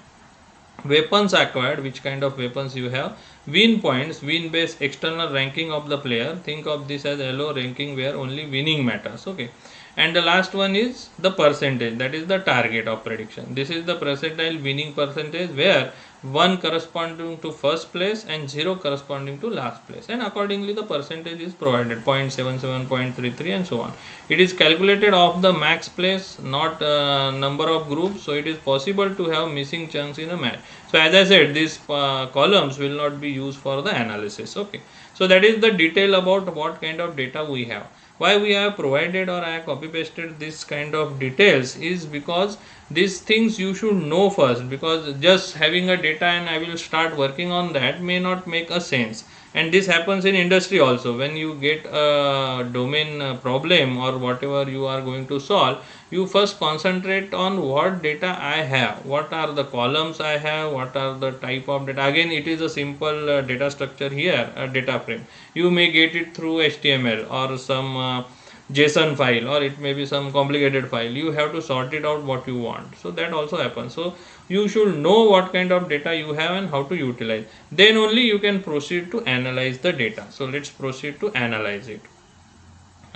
Weapons acquired, which kind of weapons you have. Win points, win based external ranking of the player, think of this as LO ranking where only winning matters. Okay, and the last one is the percentage, that is the target of prediction. This is the percentile winning percentage where 1 corresponding to first place and 0 corresponding to last place, and accordingly the percentage is provided 0.77, 0.33 and so on. It is calculated off the max place, not number of groups, so it is possible to have missing chunks in a match. So as I said, these columns will not be used for the analysis. Okay, so that is the detail about what kind of data we have. Why we have provided or I have copy pasted this kind of details is because these things you should know first, because just having a data and I will start working on that may not make a sense. And this happens in industry also. When you get a domain problem or whatever you are going to solve, you first concentrate on what data I have, what are the columns I have, what are the type of data. Again, it is a simple data structure here, a data frame. You may get it through HTML or some JSON file, or it may be some complicated file. You have to sort it out what you want. So that also happens. So you should know what kind of data you have and how to utilize. Then only you can proceed to analyze the data. So let's proceed to analyze it.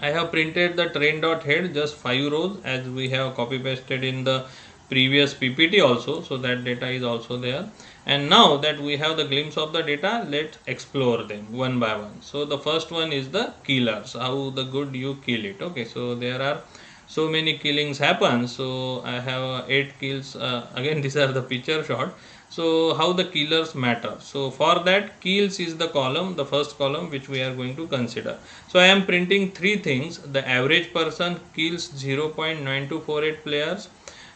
I have printed the train.head, just 5 rows, as we have copy pasted in the previous PPT also, so that data is also there. And now that we have the glimpse of the data, let's explore them one by one. So the first one is the killers, how the good you kill it. Okay, so there are so many killings happen. So I have 8 kills. Again, these are the picture shot. So how the killers matter. So for that, kills is the column, the first column which we are going to consider. So I am printing 3 things. The average person kills 0.9248 players.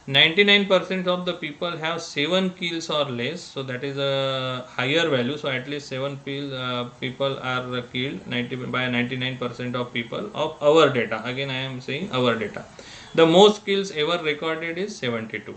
99% of the people have 7 kills or less, so that is a higher value. So at least 7 people are killed by 99% of people of our data. Again, I am saying our data. The most kills ever recorded is 72.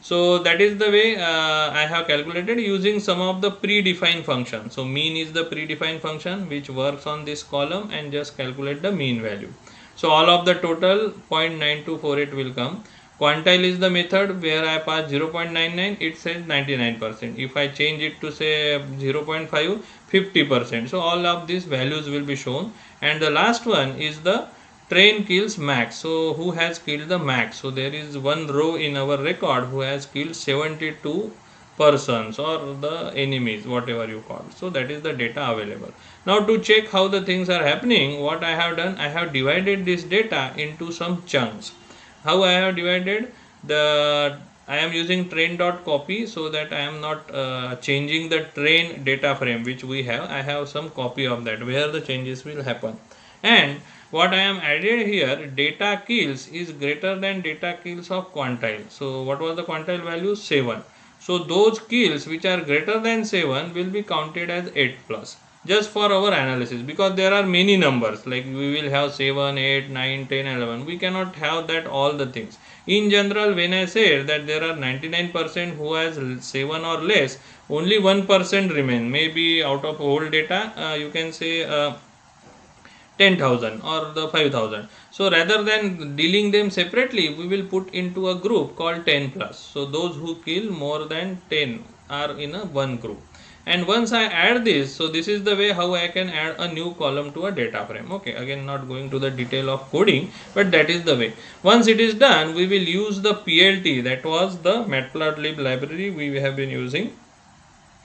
So that is the way I have calculated using some of the predefined functions. So mean is the predefined function which works on this column and just calculate the mean value. So all of the total 0.9248 will come. Quantile is the method where I pass 0.99, it says 99%. If I change it to say 0.5, 50%. So all of these values will be shown. And the last one is the train kills max. So who has killed the max? So there is one row in our record who has killed 72 persons or the enemies, whatever you call. So that is the data available. Now to check how the things are happening, what I have done, I have divided this data into some chunks. How I have divided? I am using train.copy so that I am not changing the train data frame which we have. I have some copy of that where the changes will happen. And what I am added here, data kills is greater than data kills of quantile. So what was the quantile value? 7. So those kills which are greater than 7 will be counted as 8 plus. Just for our analysis, because there are many numbers, like we will have 7, 8, 9, 10, 11. We cannot have that all the things. In general, when I say that there are 99% who has 7 or less, only 1% remain. Maybe out of whole data, you can say 10,000 or the 5,000. So rather than dealing them separately, we will put into a group called 10 plus. So those who kill more than 10 are in a one group. And once I add this, so this is the way how I can add a new column to a data frame. Okay, again not going to the detail of coding, but that is the way. Once it is done, we will use the PLT, that was the matplotlib library we have been using,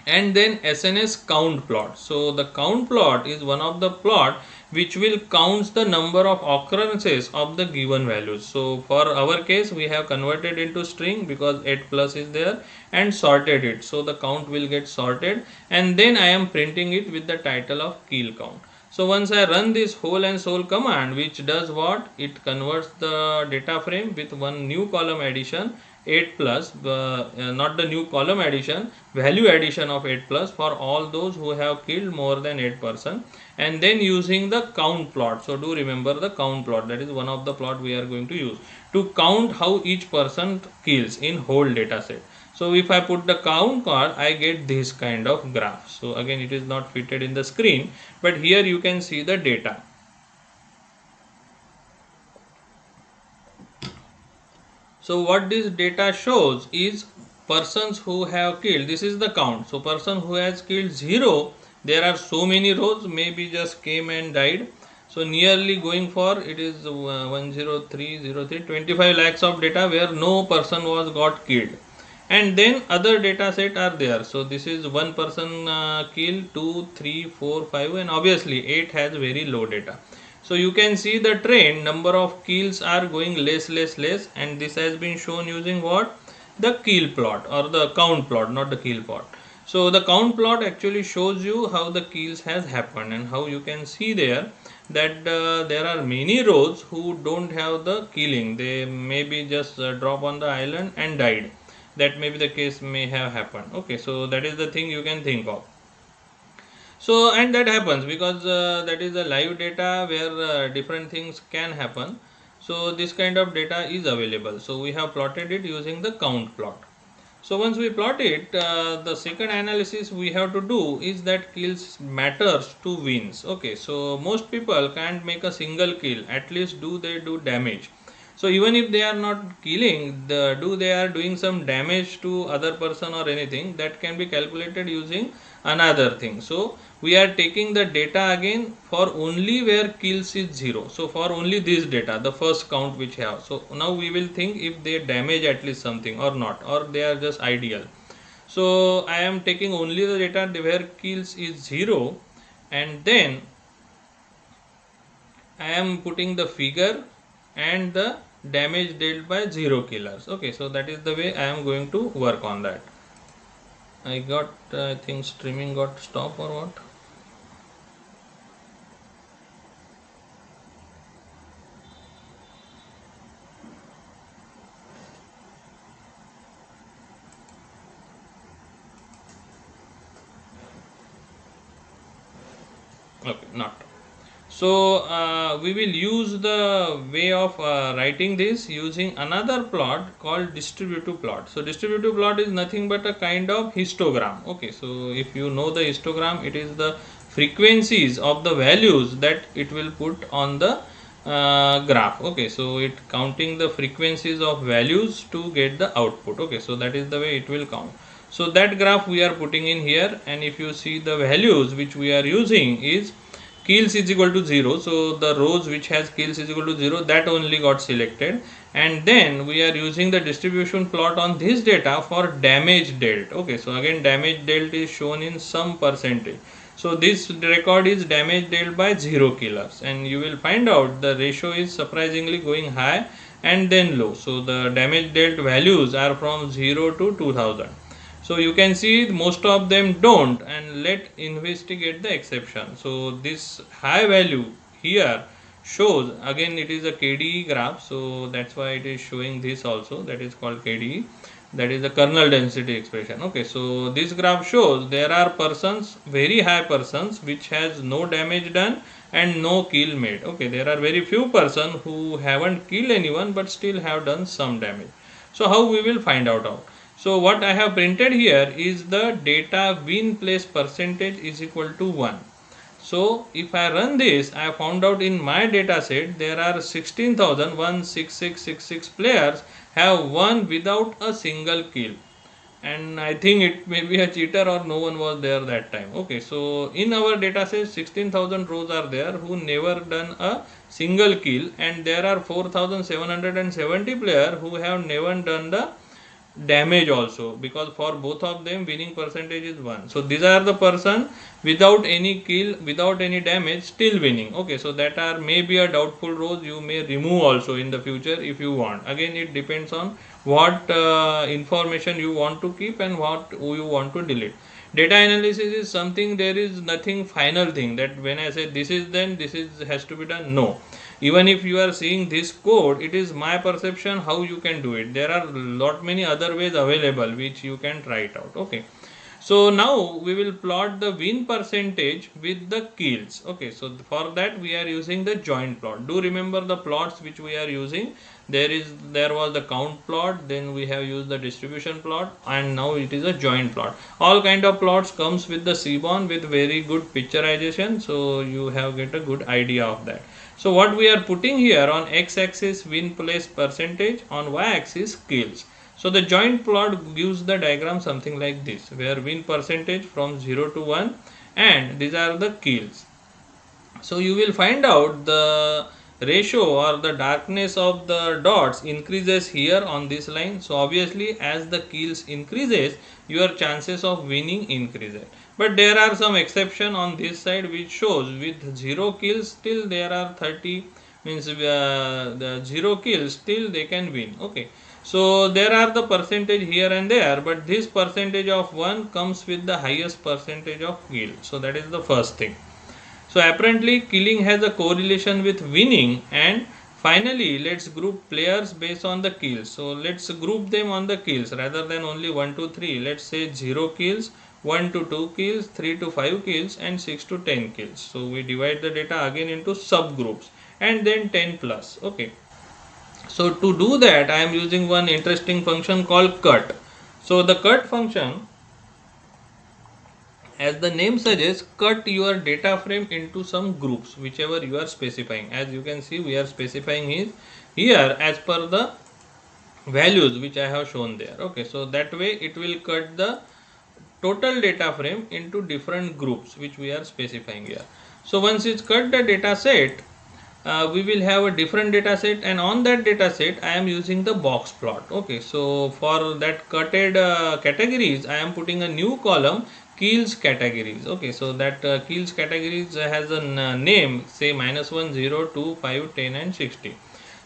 and then SNS count plot. So the count plot is one of the plot which will count the number of occurrences of the given values. So for our case, we have converted into string because 8 plus is there and sorted it. So the count will get sorted, and then I am printing it with the title of kill count. So once I run this whole and soul command, which does what? It converts the data frame with one new column addition 8 plus, not the new column addition, value addition of 8 plus for all those who have killed more than 8%, and then using the count plot. So do remember the count plot, that is one of the plot we are going to use to count how each person kills in whole data set. So if I put the count card, I get this kind of graph. So again, it is not fitted in the screen, but here you can see the data. So what this data shows is persons who have killed. This is the count. So person who has killed 0, there are so many rows, maybe just came and died. So nearly going for, it is 10303, 25 lakhs of data where no person was got killed. and then other data set are there. So this is one person kill, 2, 3, 4, 5, and obviously 8 has very low data. So you can see the trend, number of kills are going less, and this has been shown using what? The kill plot or the count plot, not the kill plot. So the count plot actually shows you how the kills has happened, and how you can see there that there are many rows who don't have the killing. They maybe just drop on the island and died. That may be the case, may have happened. Okay, so that is the thing you can think of. So, and that happens because that is a live data where different things can happen. So this kind of data is available. So we have plotted it using the count plot. So once we plot it, the second analysis we have to do is that kills matters to wins. Okay, so most people can't make a single kill. At least do they do damage. So even if they are not killing, do they are doing some damage to other person or anything, that can be calculated using another thing. So we are taking the data again for only where kills is 0. So for only this data, the first count which have. So now we will think if they damage at least something or not, or they are just ideal. So I am taking only the data where kills is 0, and then I am putting the figure and the damage dealt by 0 killers. Okay, so that is the way I am going to work on that. I got, I think streaming got stopped or what? Okay, not. So we will use the way of writing this using another plot called distributive plot. So distributive plot is nothing but a kind of histogram. Okay, so if you know the histogram, it is the frequencies of the values that it will put on the graph. Okay, so it counting the frequencies of values to get the output. Okay, so that is the way it will count. So that graph we are putting in here, and if you see the values which we are using is kills is equal to 0. So the rows which has kills is equal to 0, that only got selected, and then we are using the distribution plot on this data for damage dealt. Okay, so again damage dealt is shown in some percentage. So this record is damage dealt by 0 killers, and you will find out the ratio is surprisingly going high and then low. So the damage dealt values are from 0 to 2000. So you can see most of them don't, and let investigate the exception. So this high value here shows, again it is a KDE graph, so that's why it is showing this also, that is called KDE, that is the kernel density expression. Okay, so this graph shows there are persons, very high persons, which has no damage done and no kill made. Okay, there are very few persons who haven't killed anyone but still have done some damage. So how we will find out? So what I have printed here is the data win place percentage is equal to 1. So if I run this, I found out in my data set there are 16,16666 players have won without a single kill. And I think it may be a cheater or no one was there that time. Okay, so in our data set 16,000 rows are there who never done a single kill, and there are 4,770 players who have never done the damage also, because for both of them winning percentage is 1. So these are the person without any kill, without any damage, still winning. Okay, so that are maybe a doubtful rows, you may remove also in the future if you want. Again it depends on what information you want to keep and what you want to delete. Data analysis is something, there is nothing final thing that when I say this is then this is has to be done. No, even if you are seeing this code, it is my perception how you can do it. There are lot many other ways available which you can try it out. Okay, so now we will plot the win percentage with the kills. Okay, so for that we are using the joint plot. Do remember the plots which we are using. There was the count plot, then we have used the distribution plot, and now it is a joint plot. All kind of plots comes with the Seaborn with very good picturization, so you have get a good idea of that. So what we are putting here on x-axis win place percentage, on y-axis kills. So the joint plot gives the diagram something like this, where win percentage from 0 to 1, and these are the kills. So you will find out the ratio or the darkness of the dots increases here on this line. So obviously as the kills increases, your chances of winning increases. But there are some exception on this side which shows with 0 kills still there are 30, means the 0 kills still they can win. Okay, so there are the percentage here and there, but this percentage of 1 comes with the highest percentage of kill. So that is the first thing. So apparently killing has a correlation with winning. And finally let's group players based on the kills. So let's group them on the kills rather than only 1 to 3. Let's say 0 kills, 1 to 2 kills, 3 to 5 kills and 6 to 10 kills. So we divide the data again into subgroups and then 10 plus. Okay. So to do that I am using one interesting function called cut. So the cut function, as the name suggests, cut your data frame into some groups whichever you are specifying. As you can see we are specifying here as per the values which I have shown there. Okay, so that way it will cut the total data frame into different groups which we are specifying here. So once it's cut the data set, we will have a different data set, and on that data set I am using the box plot. Okay, so for that cutted categories I am putting a new column, kills categories. Okay, so that kills categories has a name, say -1, 0, 2, 5, 10 and 60.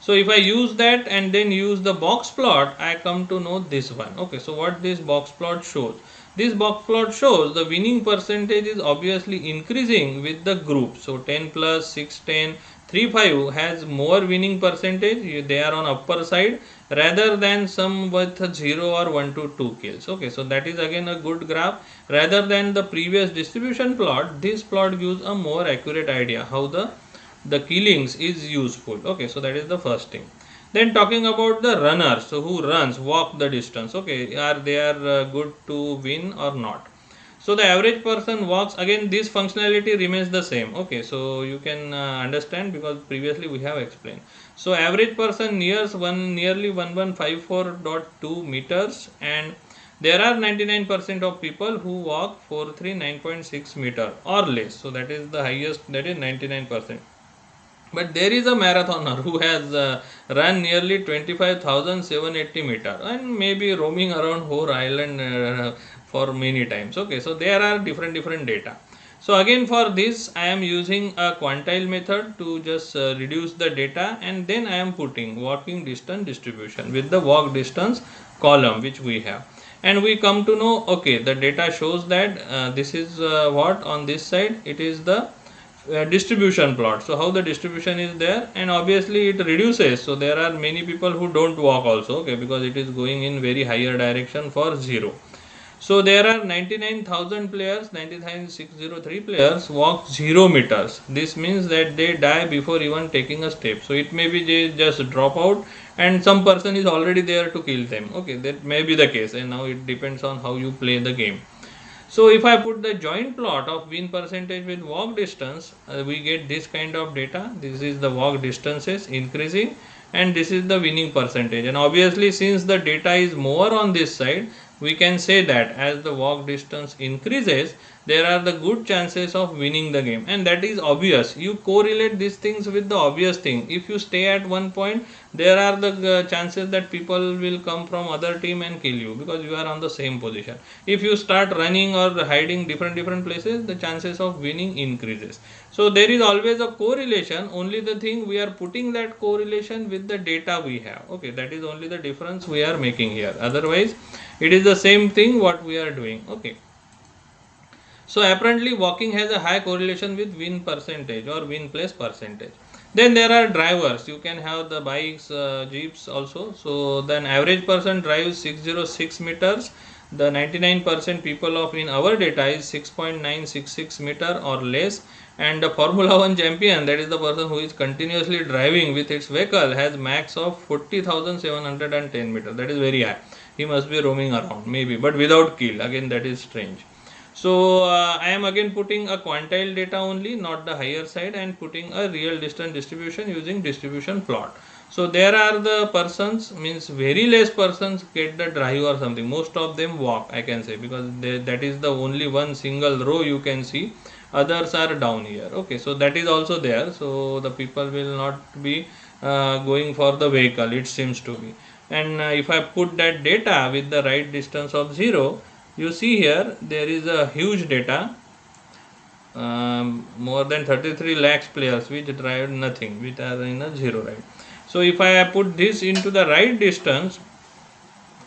So if I use that and then use the box plot, I come to know this one. Okay, so what this box plot shows? This box plot shows the winning percentage is obviously increasing with the group. So 10 plus, 6, 10, 3, 5 has more winning percentage. They are on upper side rather than some with 0 or 1 to 2 kills. Okay, so that is again a good graph. Rather than the previous distribution plot, this plot gives a more accurate idea how the killings is useful. Okay, so that is the first thing. Then talking about the runners, so who runs, walk the distance. Okay, are they good to win or not? So the average person walks, again this functionality remains the same. Okay, so you can understand because previously we have explained. So average person nearly 1154.2 meters, and there are 99% of people who walk 439.6 meter or less. So that is the highest, that is 99%. But there is a marathoner who has run nearly 25,780 meter and maybe roaming around whole island for many times. Okay, so there are different data. So again for this I am using a quantile method to just reduce the data, and then I am putting walking distance distribution with the walk distance column which we have. And we come to know, okay, the data shows that this is what on this side, it is the distribution plot. So how the distribution is there, and obviously it reduces. So there are many people who don't walk also, okay, because it is going in very higher direction for 0. So there are 99,000 players, 99,603 players walk 0 meters. This means that they die before even taking a step. So it may be they just drop out and some person is already there to kill them. Okay, that may be the case, and now it depends on how you play the game. So if I put the joint plot of win percentage with walk distance, we get this kind of data. This is the walk distances increasing and this is the winning percentage. And obviously since the data is more on this side, we can say that as the walk distance increases, there are the good chances of winning the game, and that is obvious. You correlate these things with the obvious thing. If you stay at one point, there are the chances that people will come from other team and kill you because you are on the same position. If you start running or hiding different places, the chances of winning increases. So there is always a correlation. Only the thing we are putting that correlation with the data we have. Okay, that is only the difference we are making here. Otherwise it is the same thing what we are doing. Okay, so apparently walking has a high correlation with win percentage or win place percentage. Then there are drivers. You can have the bikes, jeeps also. So then average person drives 606 meters. The 99% people of in our data is 6.966 meter or less, and the Formula 1 champion, that is the person who is continuously driving with its vehicle, has max of 40,710 meter. That is very high. He must be roaming around maybe, but without kill. Again, that is strange. So I am again putting a quantile data only, not the higher side, and putting a real distance distribution using distribution plot. So there are the persons, means very less persons get the drive or something. Most of them walk, I can say, because that is the only one single row you can see. others are down here. Okay, so that is also there. So the people will not be going for the vehicle, it seems to be. And if I put that data with the right distance of 0, you see here there is a huge data, more than 33 lakhs players which drive nothing, which are in a 0, right? So if I put this into the right distance,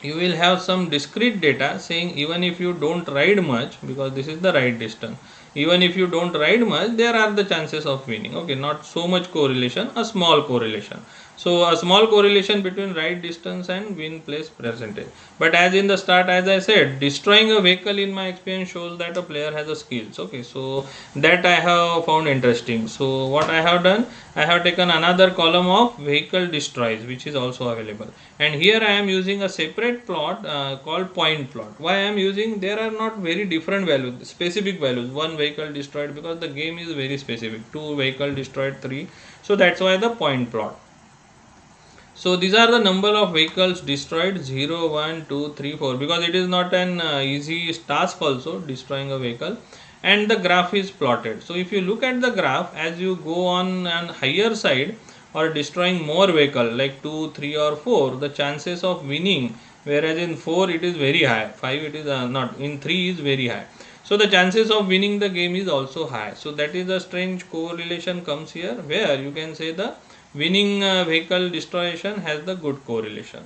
you will have some discrete data saying even if you don't ride much, because this is the right distance, even if you don't ride much, there are the chances of winning. Okay, not so much correlation, a small correlation. So a small correlation between ride distance and win place percentage. But as in the start, as I said, destroying a vehicle in my experience shows that a player has a skills. Okay, so that I have found interesting. So what I have done, I have taken another column of vehicle destroys, which is also available, and here I am using a separate plot called point plot. Why I am using, there are not very different values, specific values, one vehicle destroyed, because the game is very specific, two vehicle destroyed, three, so that's why the point plot. So these are the number of vehicles destroyed, 0, 1, 2, 3, 4, because it is not an easy task also destroying a vehicle, and the graph is plotted. So if you look at the graph, as you go on an higher side or destroying more vehicle like 2, 3 or 4, the chances of winning, whereas in 4 it is very high, 5 it is not, in 3 is very high. So the chances of winning the game is also high. So that is a strange correlation comes here, where you can say the winning vehicle destruction has the good correlation.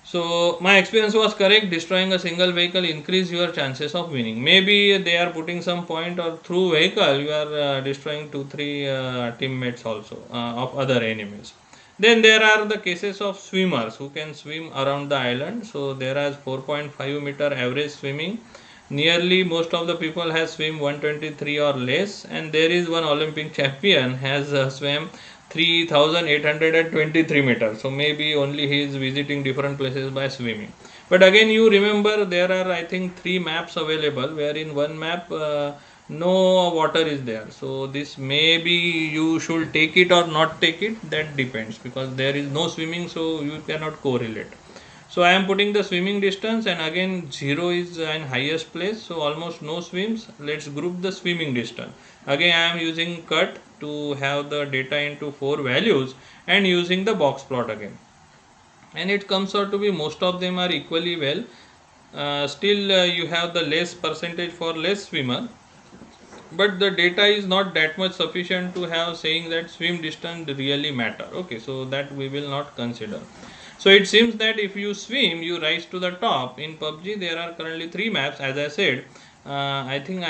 So my experience was correct, destroying a single vehicle increase your chances of winning. Maybe they are putting some point, or through vehicle you are destroying 2-3 teammates also of other enemies. Then there are the cases of swimmers who can swim around the island. So there is 4.5 meter average swimming. Nearly most of the people has swim 123 or less, and there is one Olympic champion has swam 3823 meters. So maybe only he is visiting different places by swimming. But again, you remember there are, I think, 3 maps available, where in one map no water is there. So this maybe you should take it or not take it, that depends, because there is no swimming, so you cannot correlate. So I am putting the swimming distance, and again 0 is in highest place, so almost no swims. Let's group the swimming distance. Again I am using cut to have the data into 4 values, and using the box plot again, and it comes out to be most of them are equally well. Still you have the less percentage for less swimmer, but the data is not that much sufficient to have saying that swim distance really matter. Okay, so that we will not consider. So it seems that if you swim, you rise to the top. In PUBG, there are currently 3 maps, as I said. I think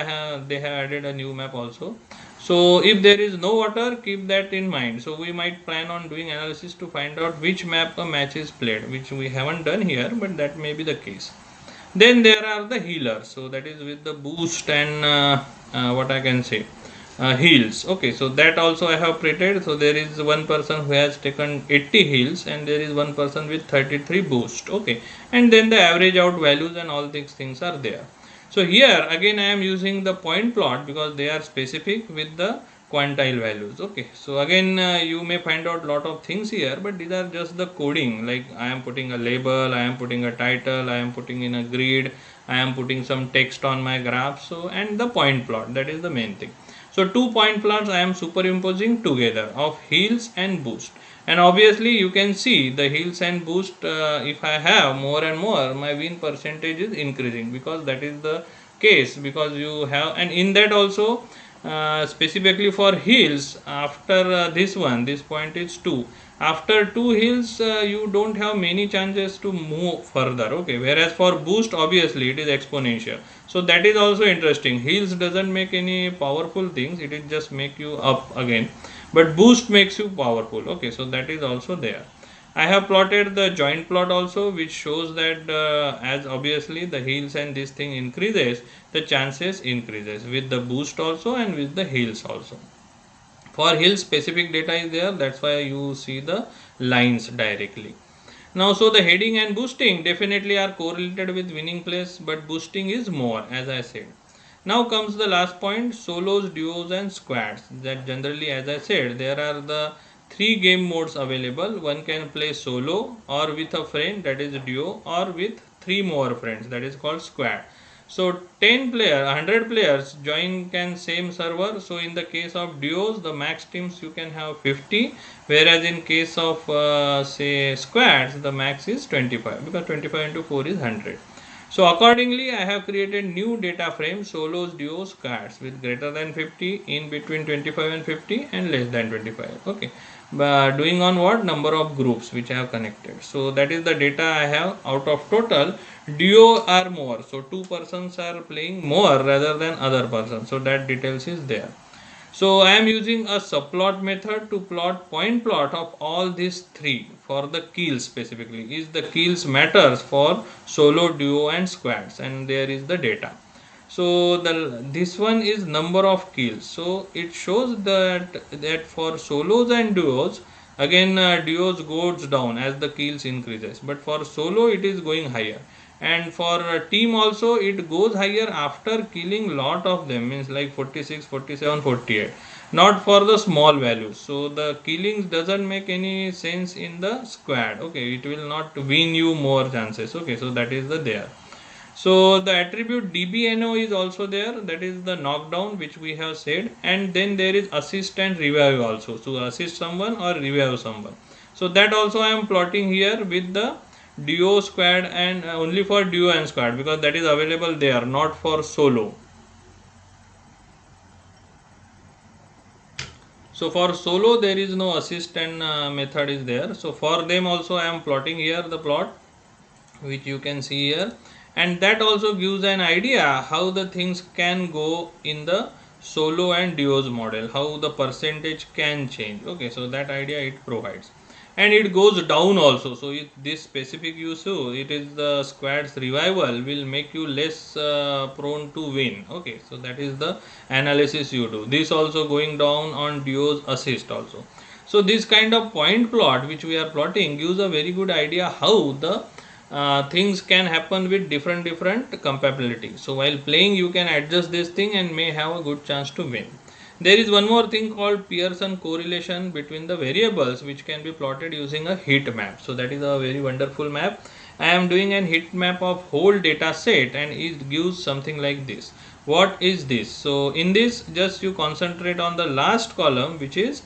they have added a new map also. So if there is no water, keep that in mind. So we might plan on doing analysis to find out which map a match is played, which we haven't done here, but that may be the case. Then there are the healers. So that is with the boost and what I can say, heals. Okay, so that also I have printed. So there is one person who has taken 80 heals, and there is one person with 33 boost. Okay, and then the average out values and all these things are there. So here again I am using the point plot, because they are specific with the quantile values. Okay, so again you may find out lot of things here, but these are just the coding, like I am putting a label, I am putting a title, I am putting in a grid, I am putting some text on my graph. So, and the point plot, that is the main thing. So 2 point plots I am superimposing together of heals and boost, and obviously you can see the heals and boost, if I have more and more, my win percentage is increasing, because that is the case, because you have, and in that also specifically for heals, after this point is 2, after 2 heals you don't have many chances to move further. Okay, whereas for boost obviously it is exponential. So that is also interesting. Heals doesn't make any powerful things, it is just make you up again, but boost makes you powerful. Okay, so that is also there. I have plotted the joint plot also, which shows that as obviously the heals and this thing increases, the chances increases with the boost also and with the heals also. For heals specific data is there, that's why you see the lines directly. Now, so the heading and boosting definitely are correlated with winning place, but boosting is more, as I said. Now comes the last point, solos, duos and squads. That generally, as I said, there are the 3 game modes available. One can play solo, or with a friend, that is duo, or with 3 more friends, that is called squad. So 10 player 100 players join can same server. So in the case of duos, the max teams you can have 50, whereas in case of say squads, the max is 25, because 25 into 4 is 100. So accordingly, I have created new data frame: solos, duos, squads with greater than 50, in between 25 and 50, and less than 25. Okay, but doing on what number of groups which I have connected. So that is the data I have. Out of total, duo are more, so two persons are playing more rather than other person. So that details is there. So I am using a subplot method to plot point plot of all these three for the keys. Specifically is the keys matters for solo, duo and squads, and there is the data. So this one is number of kills. So it shows that for solos and duos, again duos goes down as the kills increases, but for solo it is going higher. And for a team also it goes higher after killing lot of them, means like 46, 47, 48, not for the small values. So the killings doesn't make any sense in the squad. Okay, it will not win you more chances. Okay, so that is the there. So the attribute dbno is also there, that is the knockdown which we have said, and then there is assist and revive also, so assist someone or revive someone. So that also I am plotting here with the duo, squad, and only for duo and squad, because that is available there, not for solo. So for solo there is no assist and method is there. So for them also I am plotting here the plot which you can see here, and that also gives an idea how the things can go in the solo and duos model, how the percentage can change. Okay, so that idea it provides, and it goes down also. So this specific issue, it is the squad's revival will make you less prone to win. Okay, so that is the analysis you do. This also going down on duos assist also. So this kind of point plot which we are plotting gives a very good idea how the things can happen with different compatibility. So while playing you can adjust this thing and may have a good chance to win. There is one more thing called Pearson correlation between the variables, which can be plotted using a heat map. So that is a very wonderful map. I am doing an heat map of whole data set, and it gives something like this. What is this? So in this, just you concentrate on the last column, which is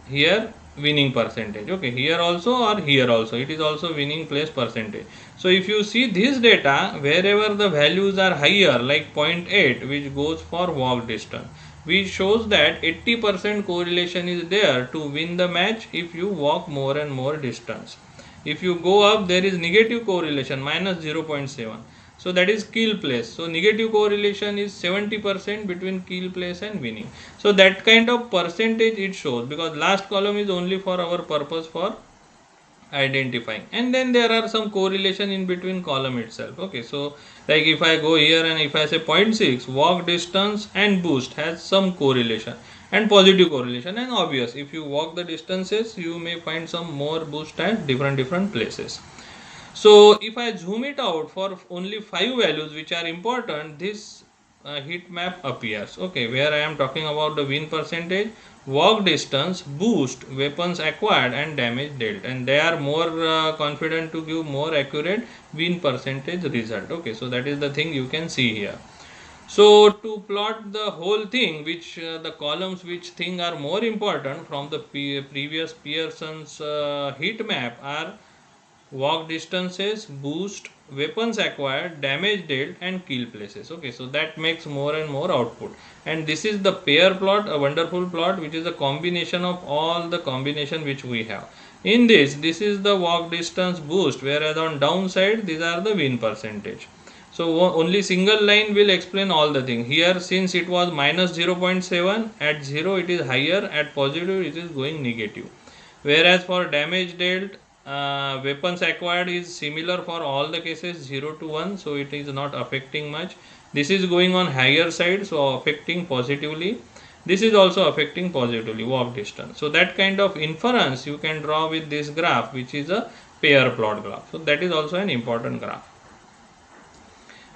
here winning percentage. Okay, here also or here also it is also winning place percentage. So if you see this data, wherever the values are higher, like 0.8 which goes for walk distance, which shows that 80% correlation is there to win the match if you walk more and more distance. If you go up, there is negative correlation, minus 0.7. So that is kill place. So negative correlation is 70% between kill place and winning. So that kind of percentage it shows, because last column is only for our purpose for identifying, and then there are some correlation in between column itself. Okay, so like if I go here and if I say 0.6, walk distance and boost has some correlation and positive correlation, and obvious if you walk the distances you may find some more boost at different places. So if I zoom it out for only 5 values which are important, this heat map appears. Okay, where I am talking about the win percentage, walk distance, boost, weapons acquired and damage dealt, and they are more confident to give more accurate win percentage result. Okay, so that is the thing you can see here. So to plot the whole thing, which the columns which thing are more important from the previous Pearson's heat map are walk distances, boost, weapons acquired, damage dealt and kill places. Okay, so that makes more and more output, and this is the pair plot, a wonderful plot which is a combination of all the combination which we have. In this is the walk distance boost, whereas on downside these are the win percentage. So only single line will explain all the thing. Here since it was minus 0.7, at 0 it is higher, at positive it is going negative. Whereas for damage dealt, weapons acquired is similar for all the cases, 0 to 1, so it is not affecting much. This is going on higher side, so affecting positively. This is also affecting positively, walk distance. So that kind of inference you can draw with this graph, which is a pair plot graph. So that is also an important graph.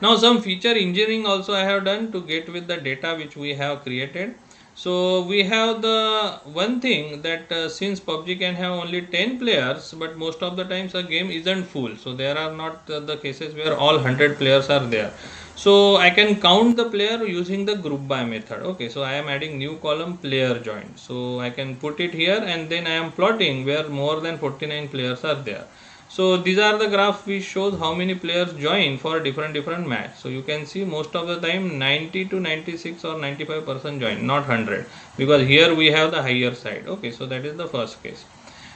Now some feature engineering also I have done to get with the data which we have created. So we have the one thing that since PUBG can have only 10 players, but most of the times a game isn't full. So there are not the cases where all 100 players are there. So I can count the player using the group by method. Okay, so I am adding new column player joined. So I can put it here and then I am plotting where more than 49 players are there. So these are the graphs which shows how many players join for different match. So you can see most of the time 90 to 96 or 95% join, not 100, because here we have the higher side. Okay, so that is the first case.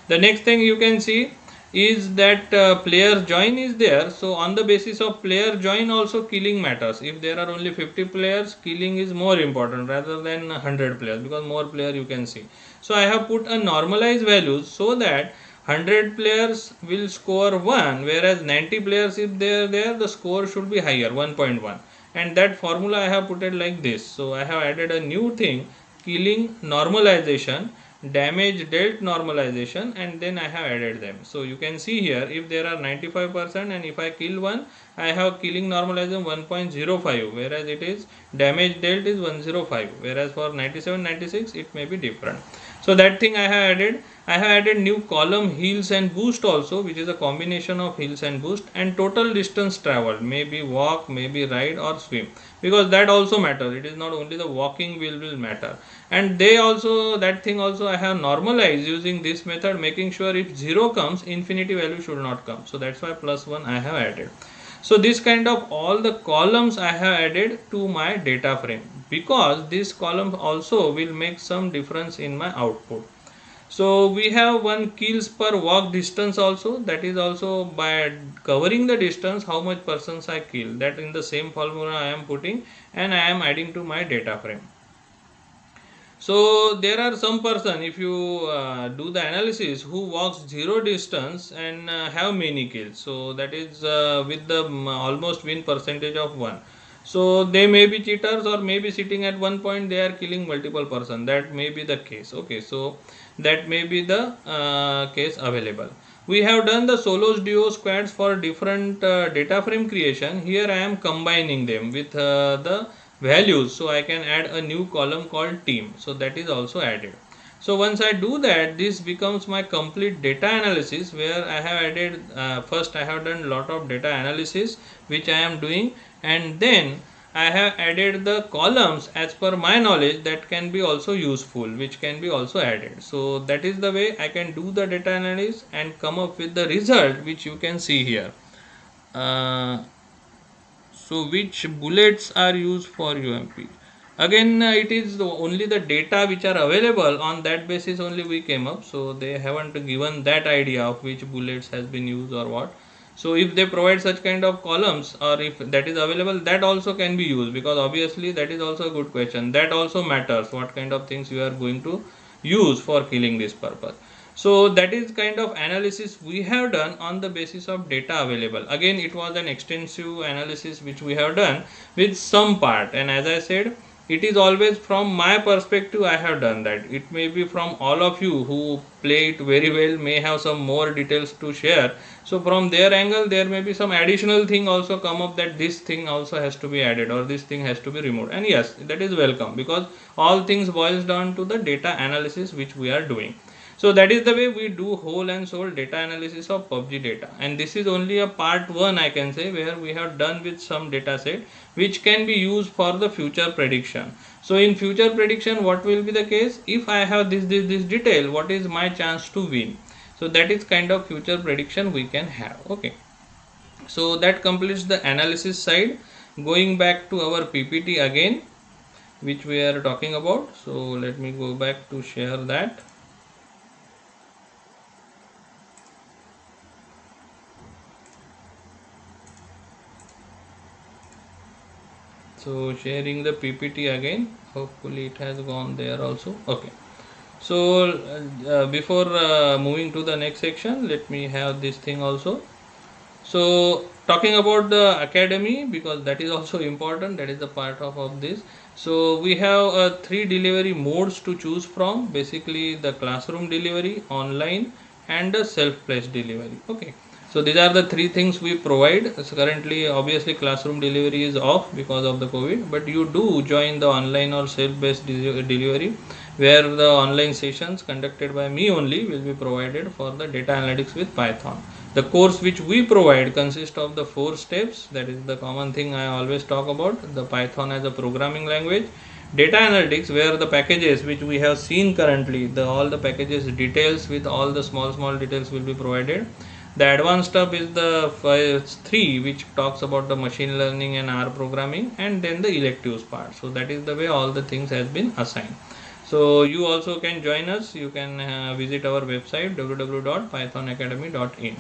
The next thing you can see is that player join is there. So on the basis of player join also killing matters. If there are only 50 players, killing is more important rather than 100 players, because more player you can see. So I have put a normalized values so that 100 players will score 1, whereas 90 players, if they are there, the score should be higher, 1.1. And that formula I have put it like this. So I have added a new thing, killing normalization, damage dealt normalization, and then I have added them. So you can see here, if there are 95% and if I kill one, I have killing normalization 1.05, whereas it is damage dealt is 105, whereas for 97 96 it may be different. So that thing I have added. I have added new column heals and boost also, which is a combination of heals and boost, and total distance traveled, maybe walk, maybe ride or swim, because that also matters. It is not only the walking will matter. And they also, that thing also I have normalized using this method, making sure if 0 comes, infinity value should not come. So that's why +1 I have added. So this kind of all the columns I have added to my data frame, because this column also will make some difference in my output. So we have one kills per walk distance also, that is also by covering the distance how much persons I kill, that in the same formula I am putting and I am adding to my data frame. So there are some person, if you do the analysis, who walks 0 distance and have many kills. So that is with the almost win percentage of 1. So they may be cheaters, or maybe sitting at one point they are killing multiple person. That may be the case. Okay, so that may be the case available. We have done the solos, duos, squads for different data frame creation. Here I am combining them with the values, so I can add a new column called team. So that is also added. So once I do that, this becomes my complete data analysis, where I have added first I have done lot of data analysis which I am doing, and then I have added the columns as per my knowledge that can be also useful, which can be also added. So that is the way I can do the data analysis and come up with the result which you can see here. So which bullets are used for UMP? Again, it is only the data which are available, on that basis only we came up. So they haven't given that idea of which bullets has been used or what. So if they provide such kind of columns, or if that is available, that also can be used, because obviously that is also a good question. That also matters, what kind of things you are going to use for killing this purpose. So that is kind of analysis we have done on the basis of data available. Again, it was an extensive analysis which we have done with some part, and as I said, it is always from my perspective I have done that. It may be from all of you who play it very well, may have some more details to share. So from their angle there may be some additional thing also come up, that this thing also has to be added or this thing has to be removed, and yes, that is welcome, because all things boils down to the data analysis which we are doing. So that is the way we do whole and soul data analysis of PUBG data, and this is only a part 1 I can say, where we have done with some data set which can be used for the future prediction. So in future prediction, what will be the case? If I have this detail, what is my chance to win? So that is kind of future prediction we can have. Okay, so that completes the analysis side. Going back to our PPT again, which we are talking about. So let me go back to share that. So sharing the PPT again, hopefully it has gone there also. Okay, so before moving to the next section, let me have this thing also. So talking about the academy, because that is also important, that is the part of this. So we have 3 delivery modes to choose from, basically the classroom delivery, online, and the self-paced delivery. Okay, So these are the three things we provide. So currently, obviously, classroom delivery is off because of the COVID, but you do join the online or self-based delivery, where the online sessions conducted by me only will be provided for the data analytics with Python. The course which we provide consists of the 4 steps. That is the common thing I always talk about: the Python as a programming language, data analytics, where the packages which we have seen currently, all the packages details with all the small details will be provided. The advanced stuff is the first three, which talks about the machine learning and R programming, and then the electives part. So that is the way all the things has been assigned. So you also can join us. You can visit our website www.pythonacademy.in.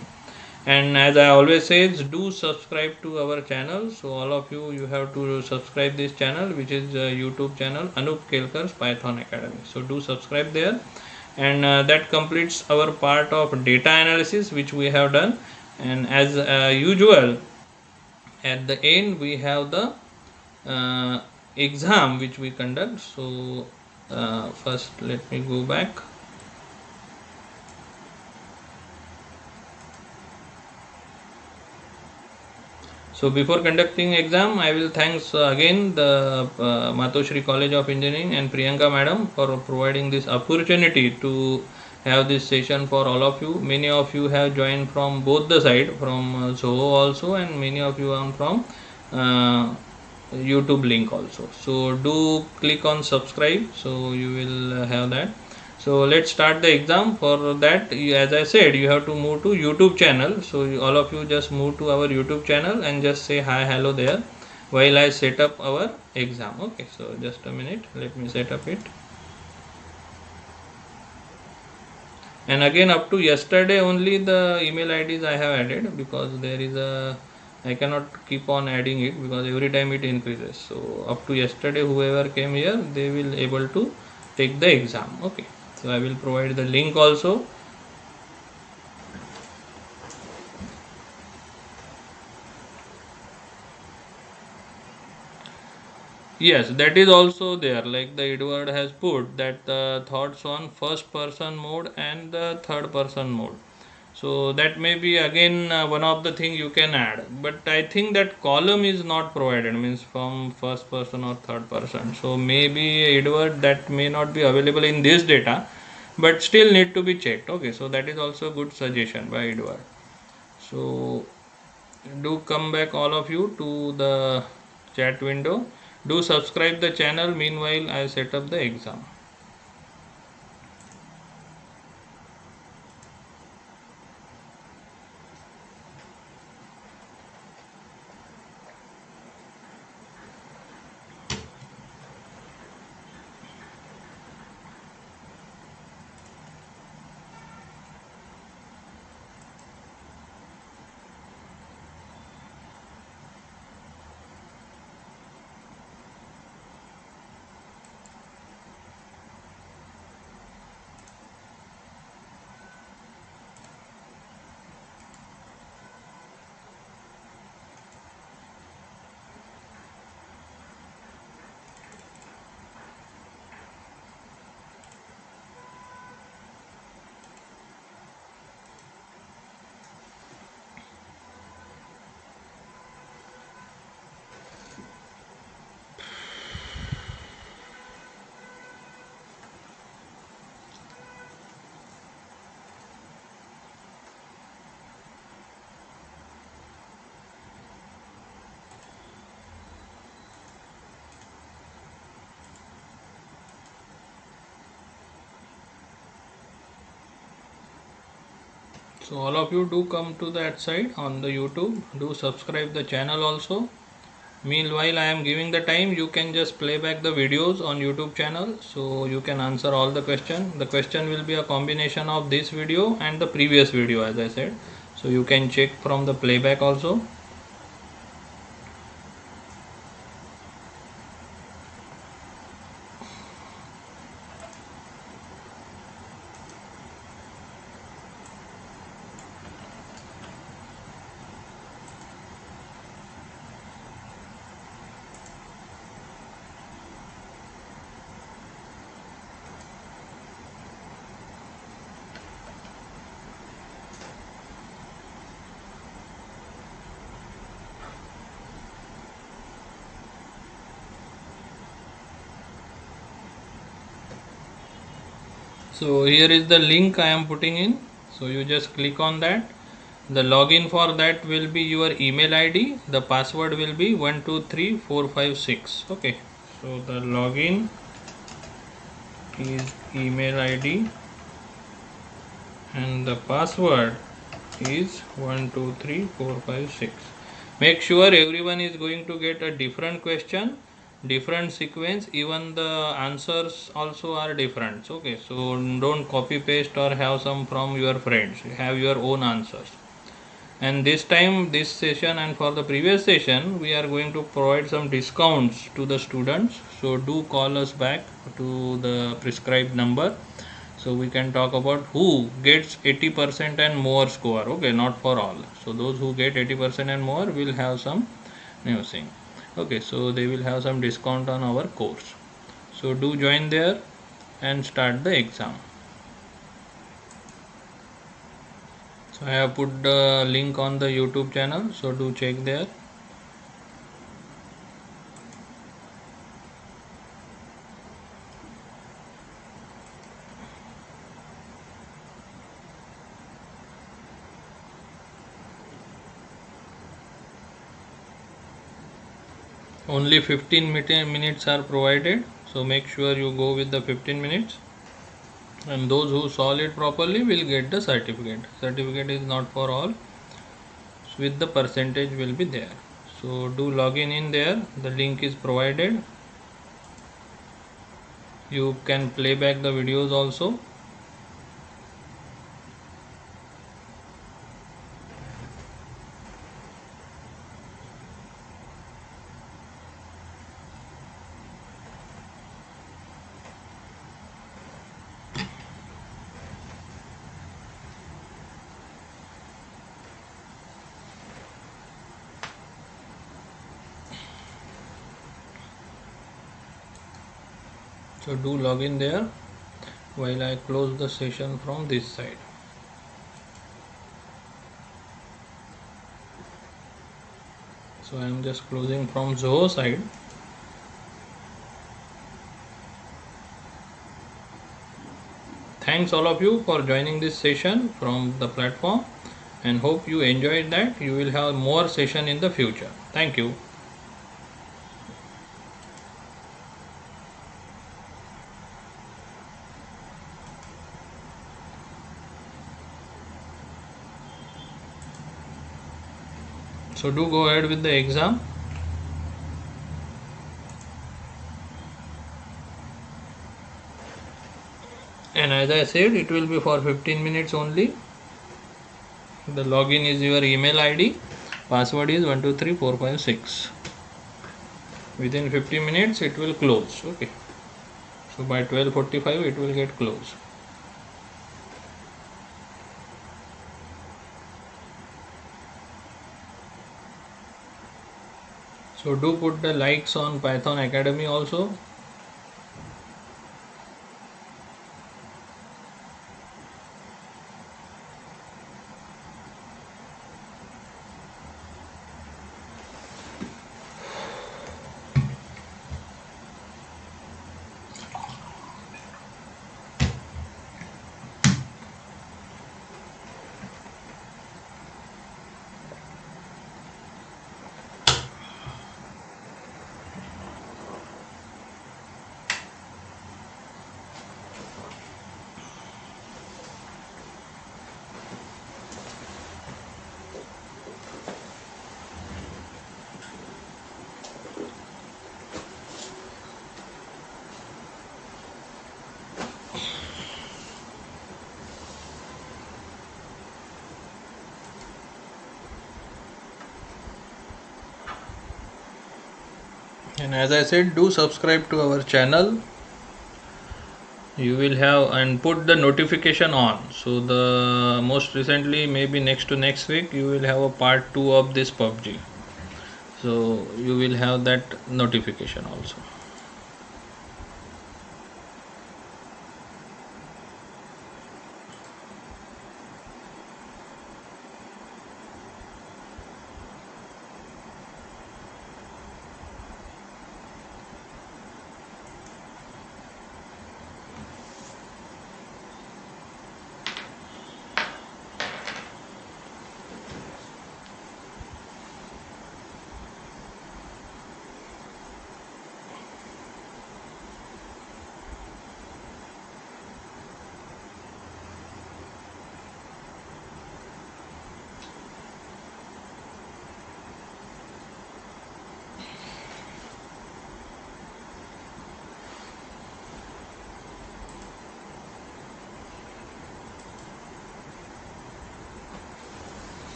And as I always say, do subscribe to our channel. So all of you have to subscribe this channel, which is YouTube channel Anup Kelkar's Python Academy. So do subscribe there. And that completes our part of data analysis which we have done. And as usual, at the end we have the exam which we conduct. So first let me go back. So before conducting exam, I will thanks again the Matoshri College of Engineering and Priyanka Madam for providing this opportunity to have this session for all of you. Many of you have joined from both the side, from Zoho also, and many of you are from YouTube link also. So do click on subscribe, so you will have that. So let's start the exam. For that, as I said, you have to move to YouTube channel. So all of you just move to our YouTube channel and just say hi, hello there while I set up our exam. Okay, so just a minute, let me set up it. And again, up to yesterday only the email IDs I have added, because there is I cannot keep on adding it because every time it increases. So up to yesterday, whoever came here, they will able to take the exam. Okay, so I will provide the link also. Yes, that is also there. Like the Edward has put that the thoughts on first person mode and the third person mode. So that may be again one of the thing you can add. But I think that column is not provided, means from first person or third person. So maybe Edward, that may not be available in this data, but still need to be checked. Okay, so that is also a good suggestion by Edward. So do come back all of you to the chat window. Do subscribe the channel. Meanwhile, I set up the exam. So all of you do come to that side on the YouTube. Do subscribe the channel also. Meanwhile, I am giving the time. You can just play back the videos on YouTube channel, so you can answer all the question. The question will be a combination of this video and the previous video, as I said. So you can check from the playback also. So here is the link I am putting in. So you just click on that. The login for that will be your email ID. The password will be 123456. Okay. So the login is email ID and the password is 123456. Make sure everyone is going to get a different question, different sequence, even the answers also are different. Okay, so don't copy paste or have some from your friends, have your own answers. And this time, this session and for the previous session, we are going to provide some discounts to the students. So do call us back to the prescribed number, so we can talk about who gets 80% and more score. Okay, not for all. So those who get 80% and more will have some new thing. Okay, so they will have some discount on our course. So do join there and start the exam. So I have put the link on the YouTube channel, so do check there. Only 15 minutes are provided, so make sure you go with the 15 minutes, and those who solve it properly will get the certificate is not for all, with the percentage will be there. So do login in there, the link is provided. You can play back the videos also. So do log in there while I close the session from this side. So I am just closing from Zoho side. Thanks all of you for joining this session from the platform, and hope you enjoyed that. You will have more session in the future. Thank you. So do go ahead with the exam. And as I said, it will be for 15 minutes only. The login is your email ID. Password is 123456. Within 50 minutes it will close. Okay. So by 12:45 it will get closed. So do put the likes on Python Academy also. And as I said, do subscribe to our channel. You will have, and put the notification on. So the most recently, maybe next to next week, you will have a part 2 of this PUBG. So you will have that notification also.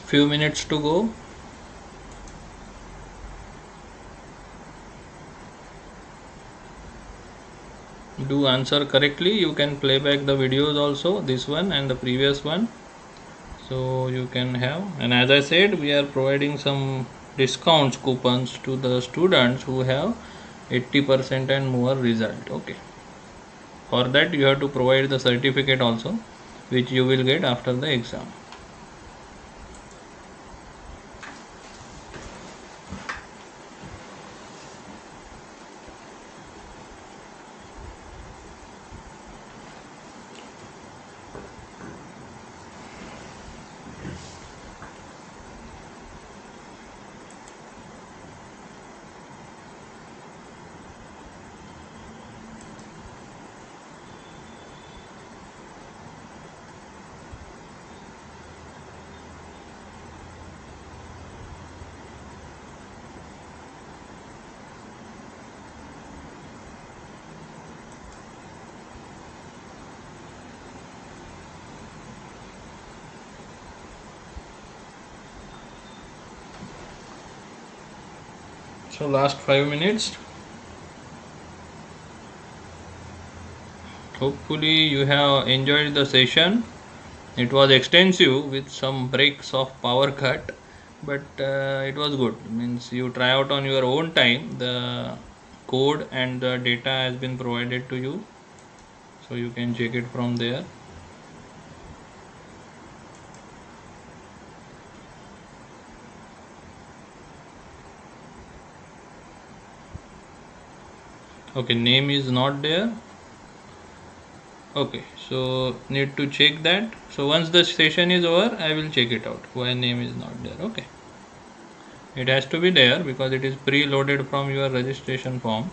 Few minutes to go. Do answer correctly. You can play back the videos also, this one and the previous one, so you can have. And as I said, we are providing some discounts coupons to the students who have 80% and more result. Okay, for that you have to provide the certificate also, which you will get after the exam. So last 5 minutes. Hopefully you have enjoyed the session. It was extensive with some breaks of power cut, but it was good. Means you try out on your own time. The code and the data has been provided to you, so you can check it from there. Okay, name is not there. Okay, so need to check that. So once the session is over, I will check it out why name is not there. Okay, it has to be there because it is pre-loaded from your registration form.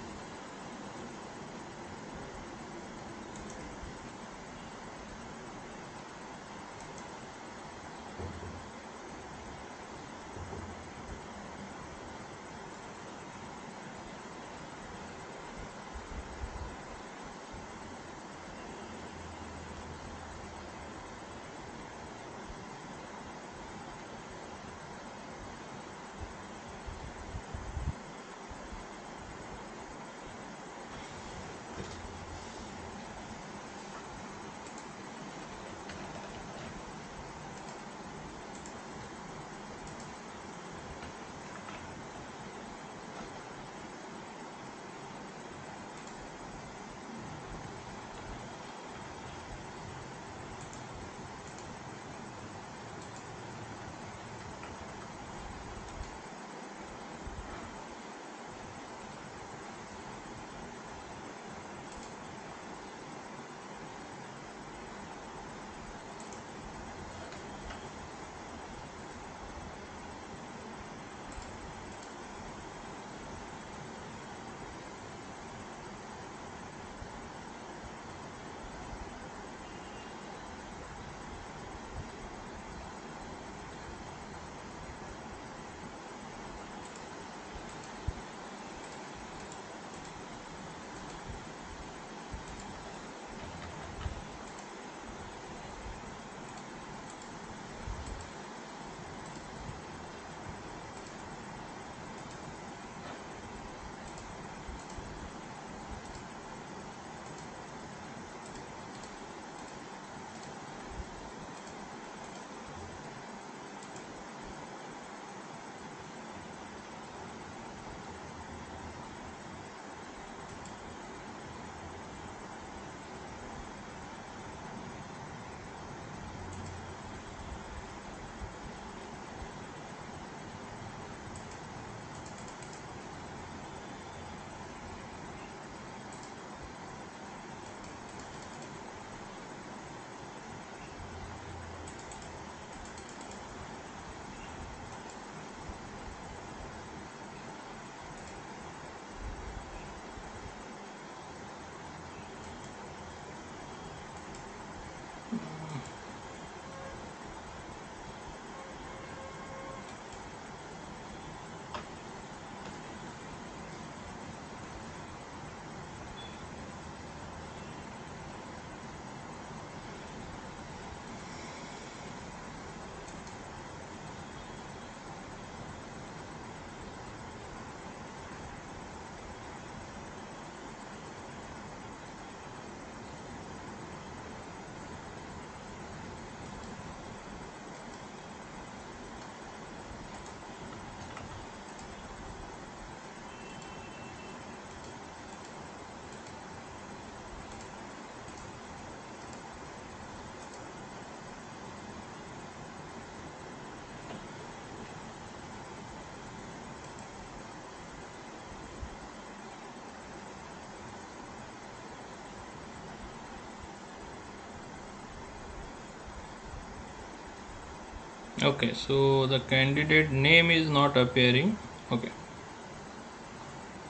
Okay, so the candidate name is not appearing. Okay,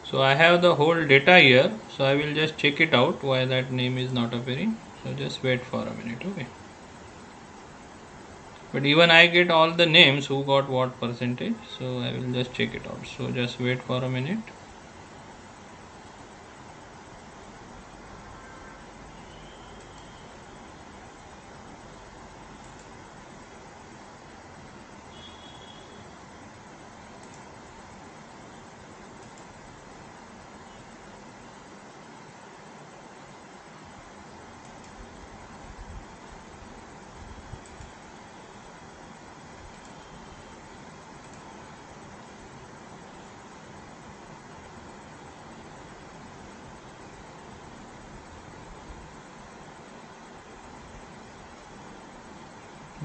so I have the whole data here, so I will just check it out why that name is not appearing. So just wait for a minute. Okay, but even I get all the names who got what percentage, so I will just check it out. So just wait for a minute.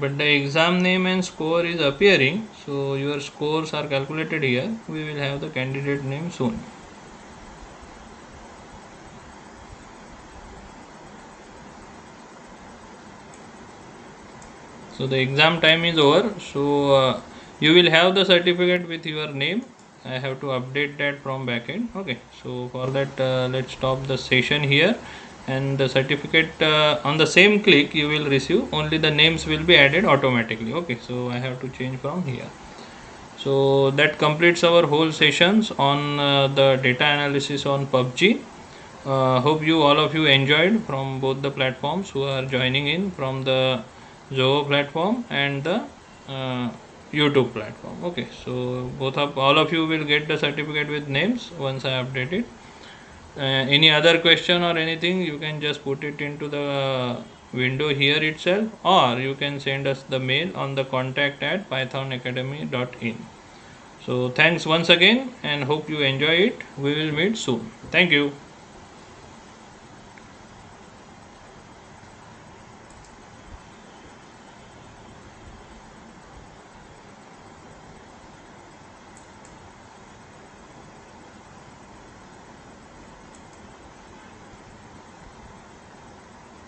But the exam name and score is appearing, so your scores are calculated here. We will have the candidate name soon. So the exam time is over, so you will have the certificate with your name. I have to update that from backend. Okay, so for that let's stop the session here, and the certificate on the same click you will receive, only the names will be added automatically. Okay, so I have to change from here. So that completes our whole sessions on the data analysis on PUBG. Hope you all of you enjoyed from both the platforms who are joining in from the Zoho platform and the uh, YouTube platform. Okay, so both of all of you will get the certificate with names once I update it. Any other question or anything, you can just put it into the window here itself, or you can send us the mail on the contact@pythonacademy.in. So thanks once again and hope you enjoy it. We will meet soon. Thank you.